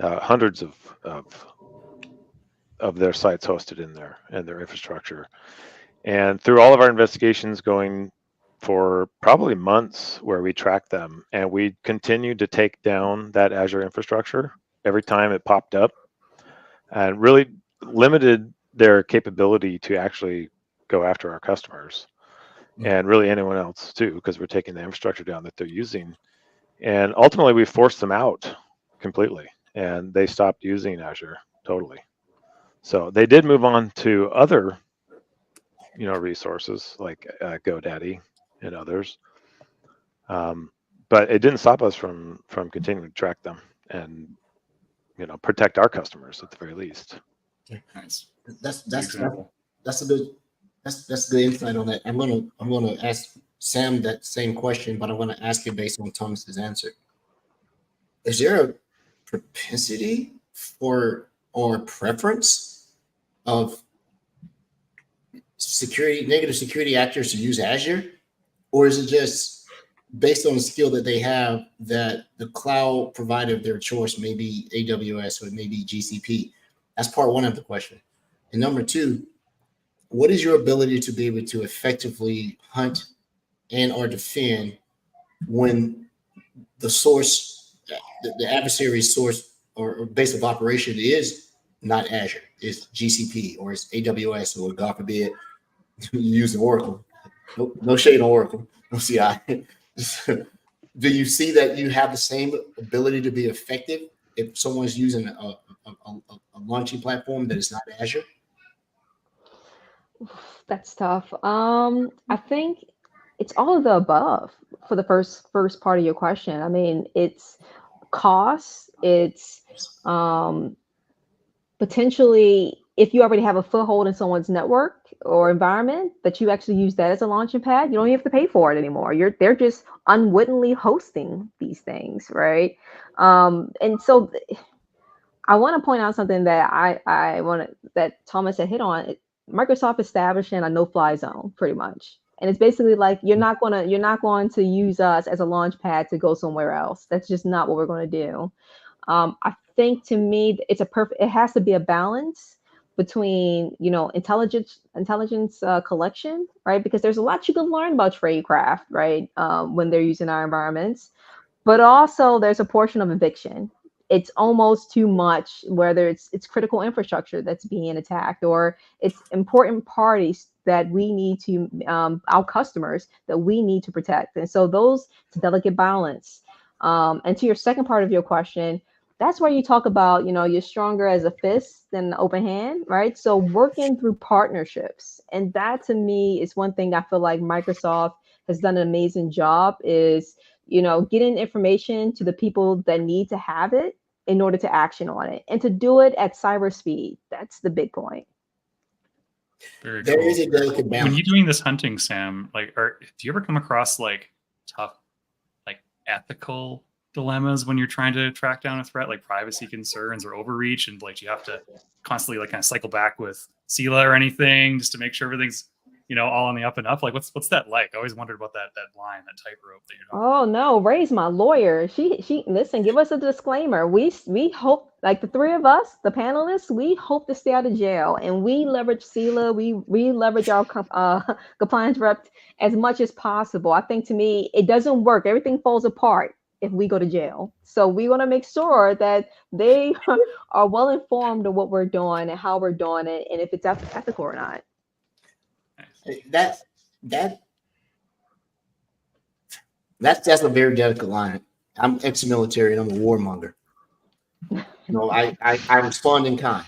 Speaker 7: hundreds of their sites hosted in there and their infrastructure. And through all of our investigations going for probably months where we tracked them, and we continued to take down that Azure infrastructure every time it popped up, and really limited their capability to actually go after our customers. And really anyone else too, because we're taking the infrastructure down that they're using. And ultimately we forced them out completely, and they stopped using Azure totally. So they did move on to other, resources like GoDaddy and others. But it didn't stop us from continuing to track them and, protect our customers at the very least.
Speaker 3: Nice.
Speaker 1: That's a good insight on that. I'm gonna ask Sam that same question, but I'm gonna ask it based on Thomas's answer. Is there a propensity or preference of negative security actors to use Azure, or is it just based on the skill that they have that the cloud provider of their choice may be AWS or maybe GCP? That's part one of the question. And number two, what is your ability to be able to effectively hunt and or defend when the source, the adversary's source or base of operation is not Azure, it's GCP or it's AWS, or God forbid you use Oracle? No shade on Oracle, no CI. Do you see that you have the same ability to be effective if someone's using a launching platform that is not Azure?
Speaker 6: That's tough. I think it's all of the above for the first part of your question. I mean, it's cost, it's potentially if you already have a foothold in someone's network or environment, that you actually use that as a launching pad, you don't even have to pay for it anymore. They're just unwittingly hosting these things, right? And so I want to point out something that I want to, that Thomas had hit on. Microsoft establishing a no-fly zone, pretty much, and it's basically like you're not going to use us as a launch pad to go somewhere else. That's just not what we're going to do. I think to me, it's a perfect. It has to be a balance between intelligence collection, right? Because there's a lot you can learn about tradecraft, right? When they're using our environments, but also there's a portion of eviction. It's almost too much, whether it's critical infrastructure that's being attacked, or it's important parties that we need to our customers that we need to protect. And so those, it's a delicate balance. And to your second part of your question, that's where you talk about, you're stronger as a fist than an open hand, right? So working through partnerships, and that to me is one thing I feel like Microsoft has done an amazing job, is getting information to the people that need to have it in order to action on it, and to do it at cyber speed. That's the big point.
Speaker 3: Very
Speaker 1: There
Speaker 3: cool.
Speaker 1: is a delicate balance.
Speaker 3: When you're doing this hunting, Sam, do you ever come across like tough, like ethical dilemmas when you're trying to track down a threat, like privacy concerns or overreach, and like you have to constantly like kind of cycle back with SELA or anything just to make sure everything's all on the up and up? Like what's that like? I always wondered about that line, that tightrope that you're talking
Speaker 6: Oh no, Ray's my lawyer. She listen, give us a disclaimer. We hope, like the three of us, the panelists, we hope to stay out of jail, and we leverage SELA, we leverage our compliance rep as much as possible. I think to me it doesn't work. Everything falls apart if we go to jail. So we want to make sure that they are well informed of what we're doing and how we're doing it, and if it's ethical or not.
Speaker 1: That's a very delicate line. I'm ex-military and I'm a warmonger. I respond in kind.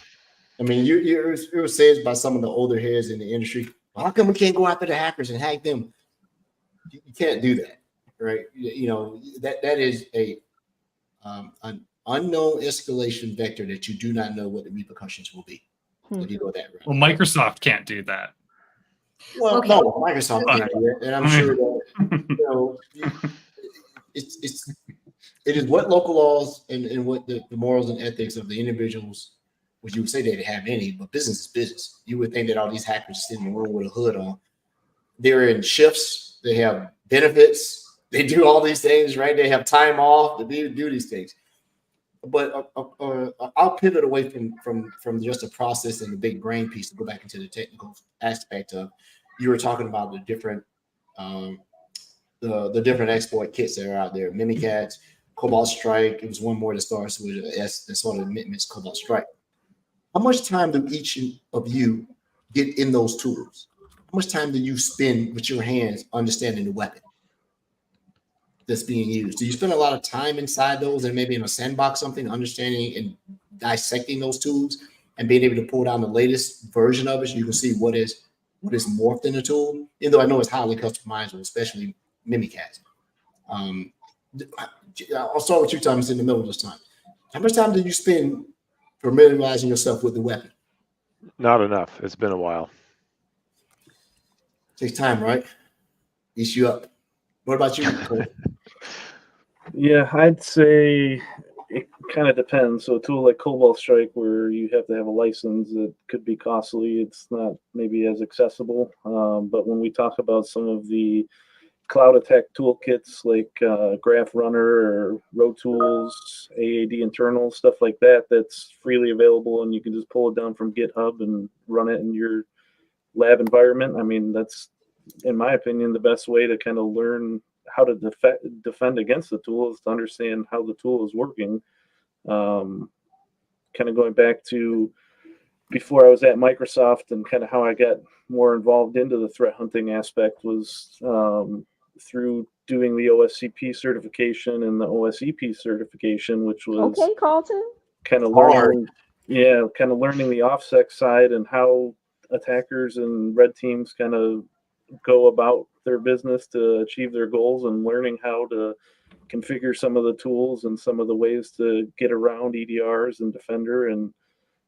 Speaker 1: I mean, it was said by some of the older heads in the industry, well, how come we can't go after the hackers and hack them? You can't do that, right? That is an unknown escalation vector that you do not know what the repercussions will be. If you go that route.
Speaker 3: Well, Microsoft can't do that.
Speaker 1: Well,
Speaker 4: Okay.
Speaker 1: no, Microsoft can't do that, and I'm sure that it is what local laws and what the morals and ethics of the individuals, which you would say they didn't have any, but business is business. You would think that all these hackers sitting in the room with a hood on, they're in shifts, they have benefits, they do all these things, right? They have time off to do these things. But I'll pivot away from just the process and the big brain piece to go back into the technical aspect of, you were talking about the different the different exploit kits that are out there. Mimikatz, Cobalt Strike. It was one more that starts with an S that sort of mimics Cobalt Strike. How much time do each of you get in those tools? How much time do you spend with your hands understanding the weapon that's being used? Do you spend a lot of time inside those and maybe in a sandbox something, understanding and dissecting those tools and being able to pull down the latest version of it so you can see what is morphed in the tool? Even though I know it's highly customizable, especially Mimikatz. I'll start with you, Thomas, in the middle of this time. How much time do you spend familiarizing yourself with the weapon?
Speaker 7: Not enough. It's been a while.
Speaker 1: Takes time, right? Eats you up. What about you, Cole?
Speaker 5: Yeah, I'd say it kind of depends. So a tool like Cobalt Strike, where you have to have a license, it could be costly. It's not maybe as accessible. But when we talk about some of the cloud attack toolkits like Graph Runner or Road Tools, AAD internal, stuff like that, that's freely available and you can just pull it down from GitHub and run it in your lab environment. I mean, that's, in my opinion, the best way to kind of learn how to defend against the tool is to understand how the tool is working. Kind of going back to before I was at Microsoft and kind of how I got more involved into the threat hunting aspect was through doing the OSCP certification and the OSEP certification, which was
Speaker 6: Okay, Carlton.
Speaker 5: kind of learning, kind of learning the OffSec side and how attackers and red teams kind of go about their business to achieve their goals, and learning how to configure some of the tools and some of the ways to get around EDRs and Defender and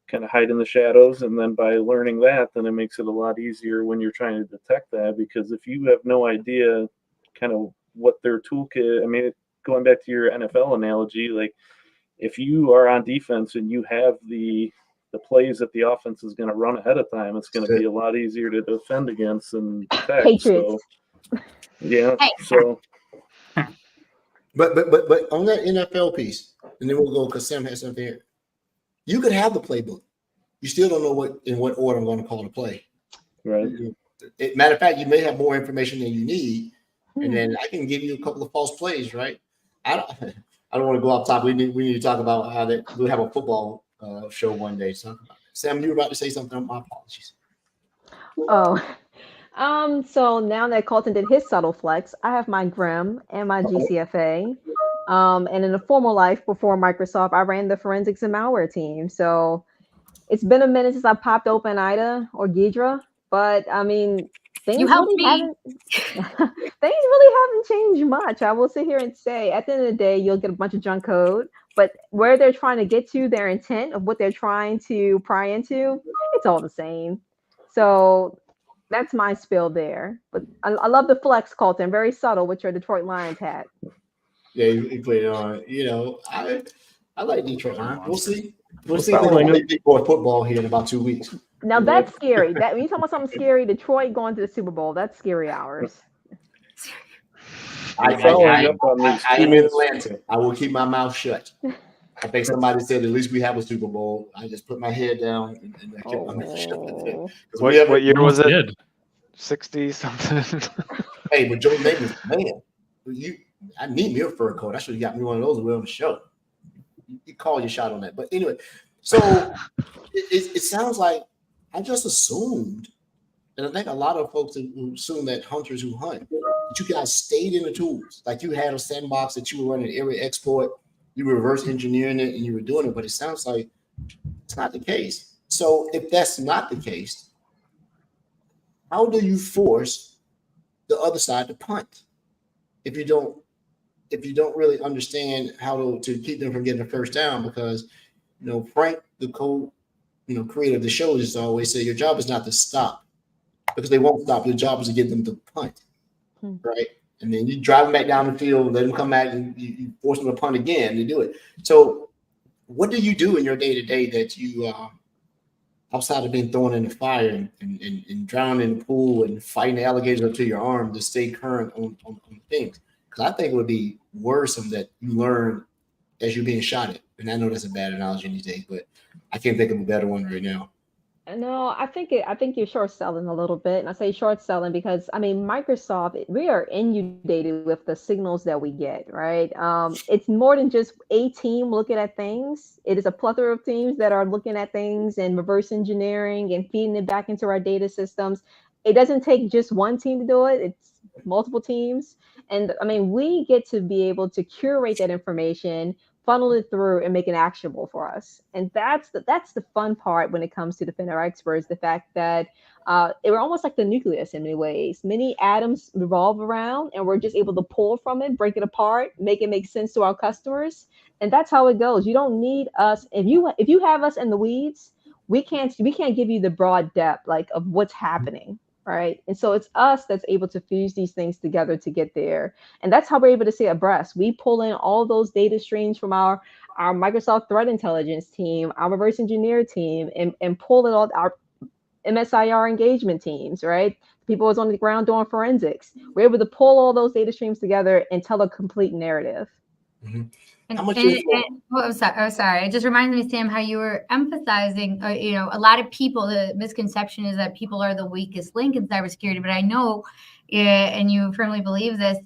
Speaker 5: kind of hide in the shadows. And then by learning that, then it makes it a lot easier when you're trying to detect that, because if you have no idea kind of what their toolkit, I mean, going back to your NFL analogy, like if you are on defense and you have the plays that the offense is going to run ahead of time, it's going to be a lot easier to defend against than protect.
Speaker 6: Patriots.
Speaker 5: So, yeah.
Speaker 2: Hey.
Speaker 5: So,
Speaker 1: But on that NFL piece, and then we'll go because Sam has something here. You could have the playbook. You still don't know in what order I'm going to call the play.
Speaker 5: right.
Speaker 1: Matter of fact, you may have more information than you need, and then I can give you a couple of false plays, right? I don't want to go off top. We need to talk about how we'll have a football show one day. So, Sam, you were about to say something. My apologies.
Speaker 6: Oh, so now that Colton did his subtle flex, I have my Grim and my GCFA. And in a formal life before Microsoft, I ran the forensics and malware team. So it's been a minute since I popped open IDA or Ghidra, but I mean, things really haven't changed much. I will sit here and say, at the end of the day, you'll get a bunch of junk code, but where they're trying to get to, their intent of what they're trying to pry into, it's all the same. So that's my spill there. But I love the flex, Colton, very subtle with your Detroit Lions hat.
Speaker 1: Yeah, you put it on. I like Detroit Lions. We'll see. We'll see if
Speaker 5: Following
Speaker 1: they play more football here in about 2 weeks.
Speaker 6: Now that's scary. That when you talk about something scary, Detroit going to the Super Bowl, that's scary hours.
Speaker 1: I am in Atlanta. I will keep my mouth shut. I think somebody said at least we have a Super Bowl. I just put my head down and I kept my mouth shut.
Speaker 7: What year was it?
Speaker 3: Did.
Speaker 7: 60 something.
Speaker 1: Hey, but Joe Davis, man, I need me a fur coat. I should have got me one of those to wear on the show. You call your shot on that. But anyway, so it sounds like I just assumed, and I think a lot of folks assume that hunters who hunt, that you guys stayed in the tools. Like you had a sandbox that you were running area export, you were reverse engineering it, and you were doing it. But it sounds like it's not the case. So if that's not the case, how do you force the other side to punt if you don't really understand how to keep them from getting a first down? Because Frank, the creator of the show, just always say your job is not to stop, because they won't stop. Your job is to get them to punt, right? And then you drive them back down the field, let them come back, and you force them to punt again to do it. So what do you do in your day-to-day that you outside of being thrown in the fire and drowned in the pool and fighting the alligators up to your arm to stay current on things? Because I think it would be worrisome that you learn as you're being shot at. And I know that's a bad analogy these days, but I can't think of a better one right now.
Speaker 6: No, I think you're short selling a little bit. And I say short selling because Microsoft, we are inundated with the signals that we get, right? It's more than just a team looking at things. It is a plethora of teams that are looking at things and reverse engineering and feeding it back into our data systems. It doesn't take just one team to do it. It's multiple teams. And we get to be able to curate that information, funnel it through, and make it actionable for us. And that's the fun part when it comes to Defender Experts, the fact that we're almost like the nucleus in many ways. Many atoms revolve around, and we're just able to pull from it, break it apart, make it make sense to our customers. And that's how it goes. You don't need us. If you have us in the weeds, we can't give you the broad depth of what's happening. Right. And so it's us that's able to fuse these things together to get there. And that's how we're able to stay abreast. We pull in all those data streams from our Microsoft threat intelligence team, our reverse engineer team, and pull it all, our MSIR engagement teams, right? People who's on the ground doing forensics. We're able to pull all those data streams together and tell a complete narrative.
Speaker 1: Mm-hmm.
Speaker 4: Sorry. It just reminds me, Sam, how you were emphasizing, a lot of people, the misconception is that people are the weakest link in cybersecurity. But I know, and you firmly believe this,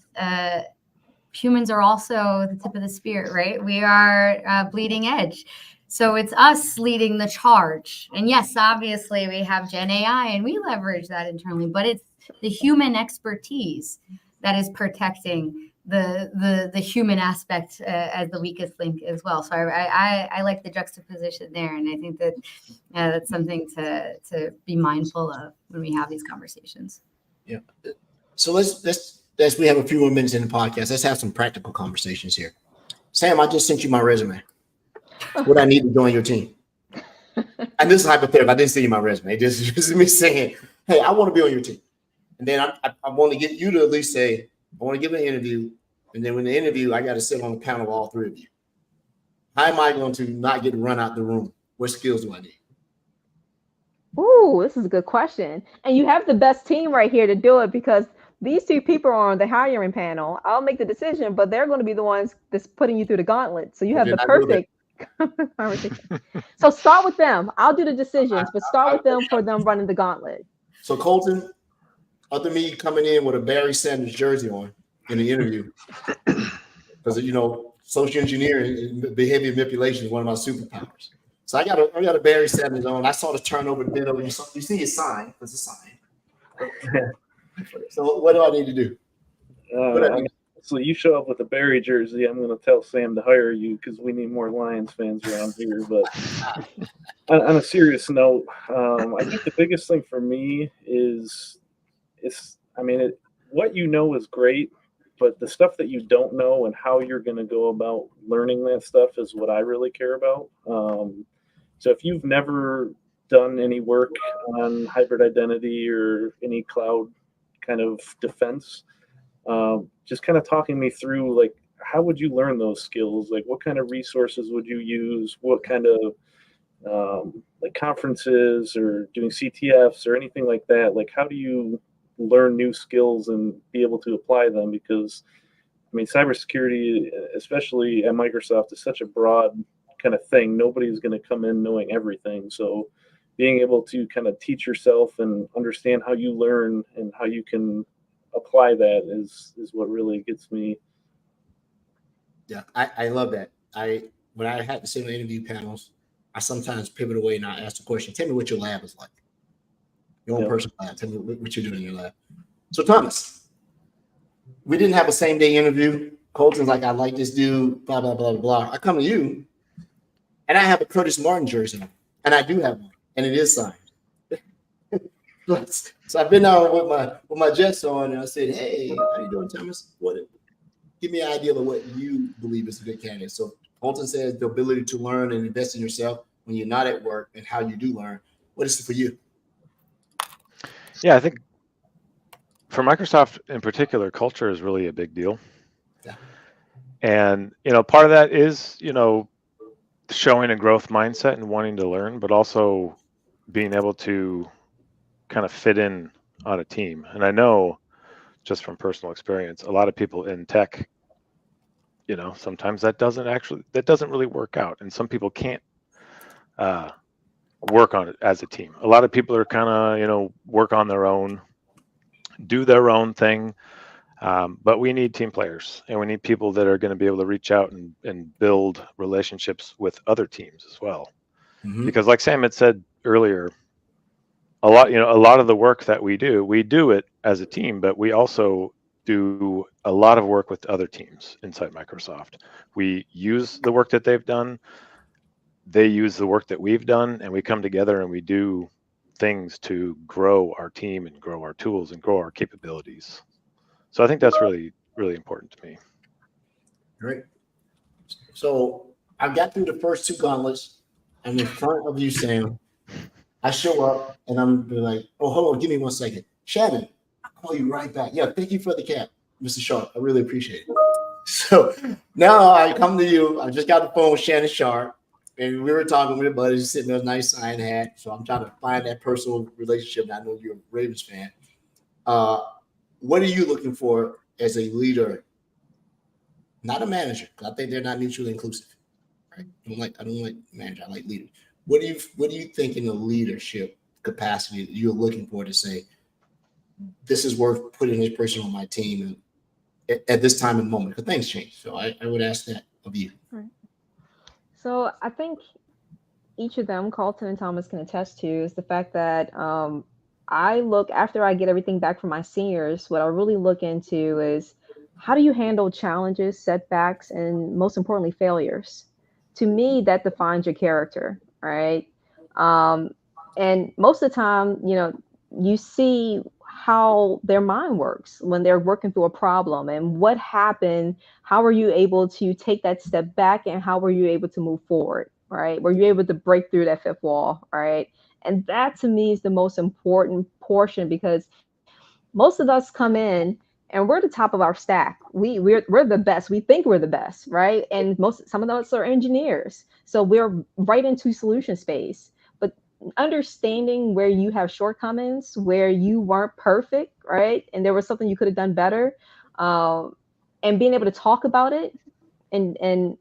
Speaker 4: humans are also the tip of the spear, right? We are bleeding edge. So it's us leading the charge. And yes, obviously we have Gen AI and we leverage that internally, but it's the human expertise that is protecting the human aspect as the weakest link as well. So I like the juxtaposition there, and I think that that's something to be mindful of when we have these conversations.
Speaker 1: Yeah. So let's we have a few more minutes in the podcast. Let's have some practical conversations here. Sam, I just sent you my resume. What I need to join your team. And this is hypothetical. I didn't send you my resume. This is me saying, hey, I want to be on your team. And then I want to get you to at least say, I want to give an interview, and then when the interview, I got to sit on the panel of all three of you. How am I going to not get run out the room? What skills do I need?
Speaker 6: Ooh, this is a good question. And you have the best team right here to do it because these two people are on the hiring panel. I'll make the decision, but they're going to be the ones that's putting you through the gauntlet. So you have the perfect conversation. So start with them. I'll do the decisions, but start with them for them running the gauntlet.
Speaker 1: So Colton, other than me coming in with a Barry Sanders jersey on in the interview, because social engineering and behavior manipulation is one of my superpowers. So I got a Barry Sanders on. I saw the turnover, the bit over. You see his sign. There's a sign. So what do I need to do?
Speaker 5: So you show up with a Barry jersey, I'm going to tell Sam to hire you because we need more Lions fans around here. But on a serious note, I think the biggest thing for me is what you know is great, but the stuff that you don't know and how you're going to go about learning that stuff is what I really care about. So if you've never done any work on hybrid identity or any cloud kind of defense, just kind of talking me through, like, how would you learn those skills? Like, what kind of resources would you use? What kind of like conferences or doing CTFs or anything like that? Like, how do you learn new skills and be able to apply them? Because cybersecurity, especially at Microsoft, is such a broad kind of thing. Nobody's going to come in knowing everything. So being able to kind of teach yourself and understand how you learn and how you can apply that is what really gets me.
Speaker 1: Yeah, I love that. When I had to sit on interview panels, I sometimes pivot away and I ask the question, tell me what your lab is like. Your own personal lab. Tell me what you're doing in your lab. So Thomas, we didn't have a same day interview. Colton's like, I like this dude, blah, blah, blah, blah. I come to you and I have a Curtis Martin jersey on, and I do have one, and it is signed. So I've been out with my Jets on, and I said, hey, how you doing, Thomas? Give me an idea of what you believe is a good candidate. So Colton says the ability to learn and invest in yourself when you're not at work and how you do learn. What is it for you?
Speaker 7: Yeah, I think for Microsoft in particular, culture is really a big deal.
Speaker 1: Yeah.
Speaker 7: And, part of that is, showing a growth mindset and wanting to learn, but also being able to kind of fit in on a team. And I know just from personal experience, a lot of people in tech, sometimes that doesn't really work out. And some people can't work on it as a team. A lot of people are kind of, work on their own, do their own thing. But we need team players, and we need people that are going to be able to reach out and build relationships with other teams as well. Mm-hmm. Because like Sam had said earlier, a lot of the work that we do it as a team, but we also do a lot of work with other teams inside Microsoft. We use the work that they've done. They use the work that we've done, and we come together and we do things to grow our team and grow our tools and grow our capabilities. So I think that's really, really important to me.
Speaker 1: Great. So I got through the first two gauntlets. I'm in front of you, Sam. I show up and I'm like, oh, hold on, give me 1 second. Shannon, I'll call you right back. Yeah, thank you for the cap, Mr. Sharp. I really appreciate it. So now I come to you. I just got the phone with Shannon Sharp, and we were talking with buddies, just sitting there, nice sign hat. So I'm trying to find that personal relationship. And I know you're a Ravens fan. What are you looking for as a leader? Not a manager, because I think they're not mutually inclusive. Right? I don't like manager. I like leader. What do you think in the leadership capacity that you're looking for to say, this is worth putting this person on my team at this time and moment? Because things change. So I would ask that of you.
Speaker 6: Right. So I think each of them, Colton and Thomas, can attest to is the fact that I look, after I get everything back from my seniors, what I really look into is how do you handle challenges, setbacks, and most importantly, failures? To me, that defines your character, right? And most of the time, you see how their mind works when they're working through a problem and what happened. How were you able to take that step back, and how were you able to move forward, right? Were you able to break through that fifth wall, right? And that to me is the most important portion, because most of us come in and we're the top of our stack. We're the best. We think we're the best, right? And some of us are engineers, so we're right into solution space. But understanding where you have shortcomings, where you weren't perfect, right, and there was something you could have done better, and being able to talk about it, and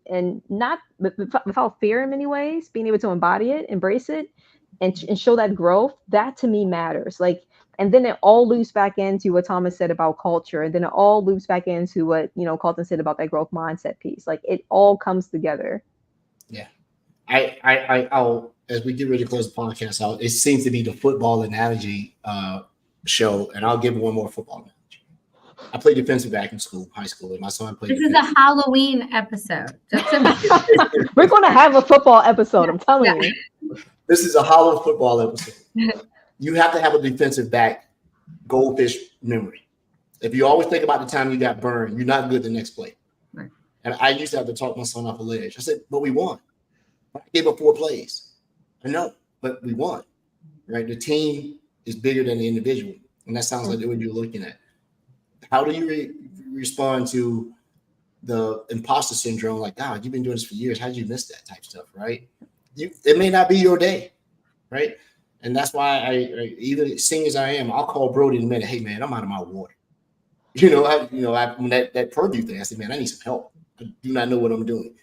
Speaker 6: not without fear in many ways, being able to embody it, embrace it, and show that growth, that to me matters. Like, and then it all loops back into what Thomas said about culture, and then it all loops back into what, you know, Colton said about that growth mindset piece. Like, it all comes together.
Speaker 1: Yeah. I'll, as we get ready to close the podcast out, it seems to be the football analogy show, and I'll give one more football analogy. I played defensive back in school, high school, and my son played.
Speaker 4: This is a Halloween episode.
Speaker 6: We're going to have a football episode, I'm telling you.
Speaker 1: This is a hollow football episode. You have to have a defensive back goldfish memory. If you always think about the time you got burned, you're not good the next play.
Speaker 4: Right.
Speaker 1: And I used to have to talk my son off a ledge. I said, but we won. I gave up 4 plays. I know, but we won. Right? The team is bigger than the individual. And that sounds like what you're looking at. How do you respond to the imposter syndrome? Like, God, you've been doing this for years. How did you miss that type stuff, right? It may not be your day, right? And that's why I even seeing as I am, I'll call Brody in a minute. Hey, man, I'm out of my water. When that purview thing, I said, man, I need some help. I do not know what I'm doing.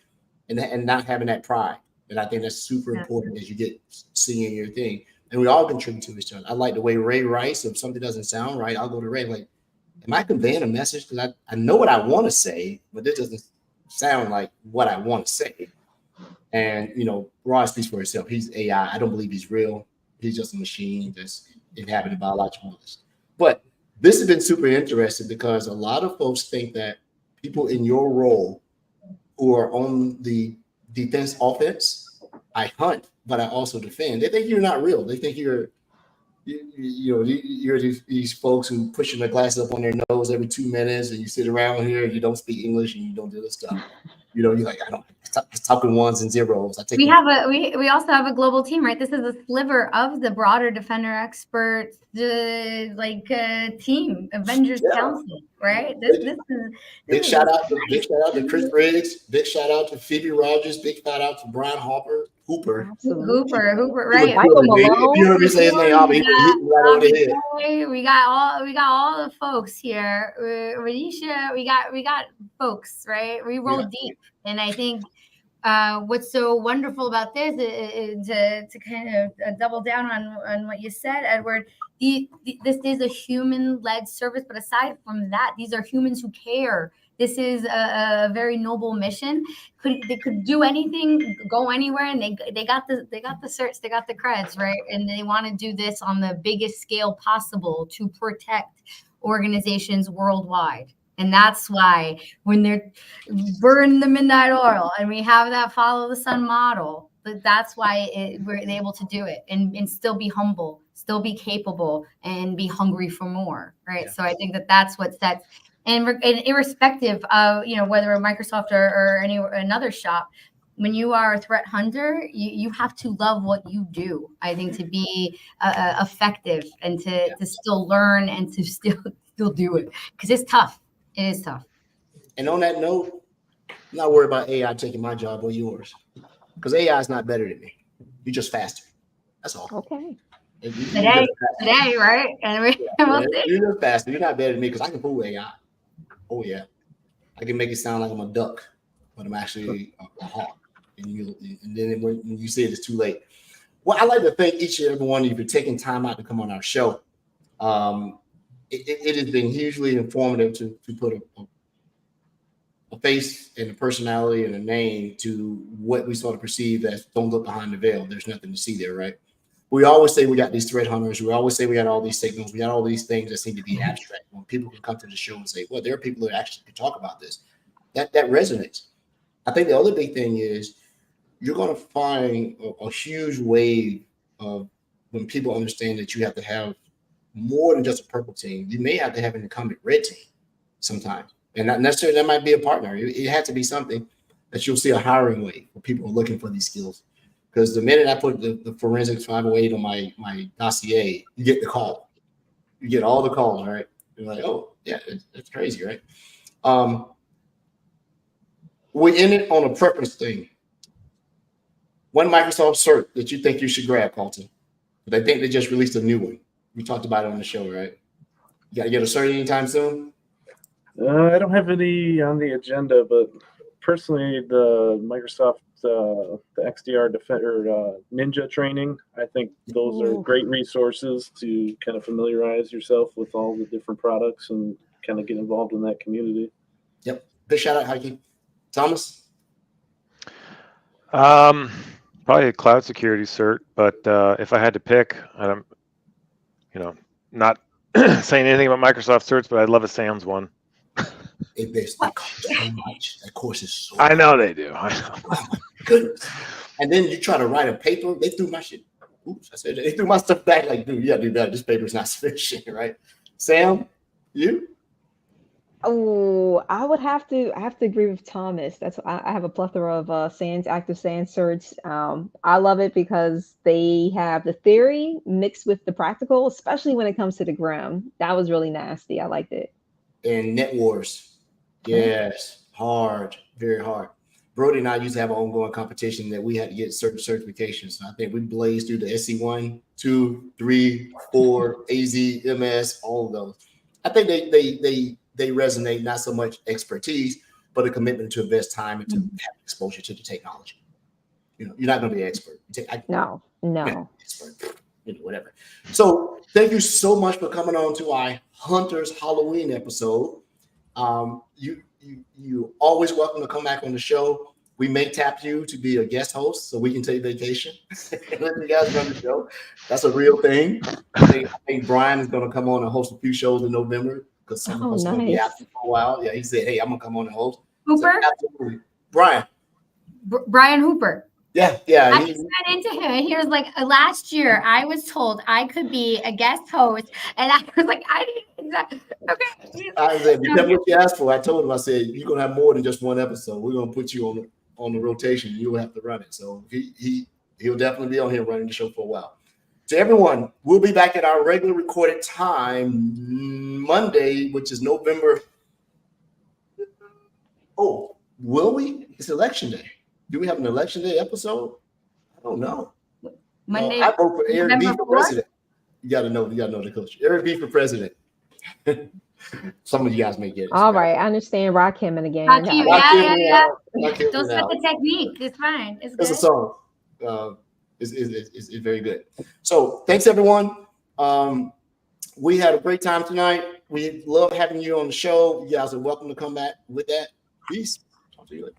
Speaker 1: And not having that pride. And I think that's super important as you get singing your thing. And we all contribute to each other. I like the way Ray writes. If something doesn't sound right, I'll go to Ray. Like, am I conveying a message? Because I know what I want to say, but this doesn't sound like what I want to say. And, Rod speaks for himself. He's AI. I don't believe he's real. He's just a machine that's inhabited biological. But this has been super interesting because a lot of folks think that people in your role who are on the offense, I hunt, but I also defend. They think you're not real. They think you're these folks who pushing their glasses up on their nose every 2 minutes, and you sit around here and you don't speak English and you don't do this stuff. You're like, I don't talking ones and zeros.
Speaker 4: We also have a global team, right? This is a sliver of the broader Defender Experts team, Avengers Council, right? This is
Speaker 1: big shout out to Chris Briggs, big shout out to Phoebe Rogers, big shout out to Brian Hooper,
Speaker 4: Hooper, right?
Speaker 6: Michael Malone.
Speaker 1: You heard me say his name, I'll be right over the head.
Speaker 4: We got all the folks here. Renisha, we got folks, right? We roll deep, and I think what's so wonderful about this is to kind of double down on what you said, Edward. This is a human-led service, but aside from that, these are humans who care. This is a very noble mission. They could do anything, go anywhere, and they got the certs, they got the creds, right? And they want to do this on the biggest scale possible to protect organizations worldwide. And that's why when they're burn the midnight oil and we have that follow the sun model, that's why we're able to do it and still be humble, still be capable, and be hungry for more, right? Yeah. So I think that's what sets, and irrespective of, whether a Microsoft or another shop, when you are a threat hunter, you have to love what you do, I think, to be effective and to still learn and to still do it, because it's tough. It is tough.
Speaker 1: And on that note, I'm not worried about AI taking my job or yours, because AI is not better than me. You're just faster. That's all.
Speaker 6: Okay.
Speaker 4: Today, right? And
Speaker 1: you're just faster. You're not better than me because I can fool AI. Oh yeah, I can make it sound like I'm a duck, but I'm actually a hawk. And then when you say it, it's too late. Well, I'd like to thank each and every one of you for taking time out to come on our show. It has been hugely informative to put a face and a personality and a name to what we sort of perceive as don't look behind the veil. There's nothing to see there, right? We always say we got these threat hunters. We always say we got all these signals. We got all these things that seem to be abstract. When people can come to the show and say, well, there are people that actually can talk about this, that resonates. I think the other big thing is you're going to find a huge wave of when people understand that you have to have more than just a purple team. You may have to have an incumbent red team sometimes. And not necessarily that might be a partner. It had to be something that you'll see a hiring wave where people are looking for these skills. Because the minute I put the forensics 508 on my dossier, you get the call. You get all the calls, right? You're like, oh yeah, it's crazy, right? We ended on a preference thing. One Microsoft cert that you think you should grab, Colton. But I think they just released a new one. We talked about it on the show, right? You got to get a cert anytime soon?
Speaker 5: I don't have any on the agenda, but personally, the Microsoft, the XDR Defender Ninja training, I think those are great resources to kind of familiarize yourself with all the different products and kind of get involved in that community.
Speaker 1: Yep. Big shout out, Heike. Thomas?
Speaker 7: Probably a cloud security cert, but if I had to pick, I'm, not saying anything about Microsoft certs, but I'd love a SAMS one.
Speaker 1: They basically cost so much. That course is so
Speaker 7: I know they do. I know.
Speaker 1: Oh my goodness. And then you try to write a paper, they threw my shit. Oops, I said that. They threw my stuff back like, dude, you gotta do better. This paper's not sufficient, right? Sam, you?
Speaker 6: Oh, I have to agree with Thomas. I have a plethora of SANS, active SANS certs. I love it because they have the theory mixed with the practical, especially when it comes to the GRIM. That was really nasty. I liked it.
Speaker 1: And Net Wars. Yes, hard, very hard. Brody and I used to have an ongoing competition that we had to get certain certifications. I think we blazed through the SC1, 2, 3, 4, AZ, MS, all of those. I think they resonate, not so much expertise, but a commitment to invest time and to have exposure to the technology. You're not going to be an expert.
Speaker 6: No.
Speaker 1: Expert, whatever. So thank you so much for coming on to our Hunters Halloween episode. You always welcome to come back on the show. We may tap you to be a guest host so we can take vacation and let you guys run the show. That's a real thing. I think Brian is going to come on and host a few shows in November because some of us are going to be out for a while. Yeah, he said, hey, I'm going to come on and host.
Speaker 4: Hooper?
Speaker 1: So, absolutely. Brian.
Speaker 4: Brian Hooper.
Speaker 1: Yeah.
Speaker 4: I just ran into him and he was like, last year I was told I could be a guest host. And I was like, I didn't exactly. Okay.
Speaker 1: I said, because what you asked for, I told him, I said, you're going to have more than just one episode. We're going to put you on the rotation. You'll have to run it. So he'll definitely be on here running the show for a while. To everyone, we'll be back at our regular recorded time Monday, which is November. Oh, will we? It's election day. Do we have an election day episode? I don't know.
Speaker 4: Monday.
Speaker 1: I vote for Eric B for
Speaker 4: 4th?
Speaker 1: president. You gotta know the culture. Eric B for president. Some of you guys may get it.
Speaker 6: All right, I understand. Rakim in the game.
Speaker 4: Yeah. Don't set the technique. It's fine. It's good.
Speaker 1: It's a song. It's very good. So thanks everyone. We had a great time tonight. We love having you on the show. You guys are welcome to come back. With that, peace. Talk to you later.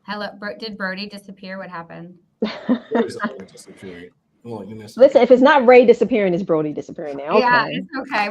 Speaker 4: Hello, did Brody disappear? What happened?
Speaker 6: Listen, if it's not Ray disappearing, it's Brody disappearing now. Okay.
Speaker 4: Yeah, it's okay.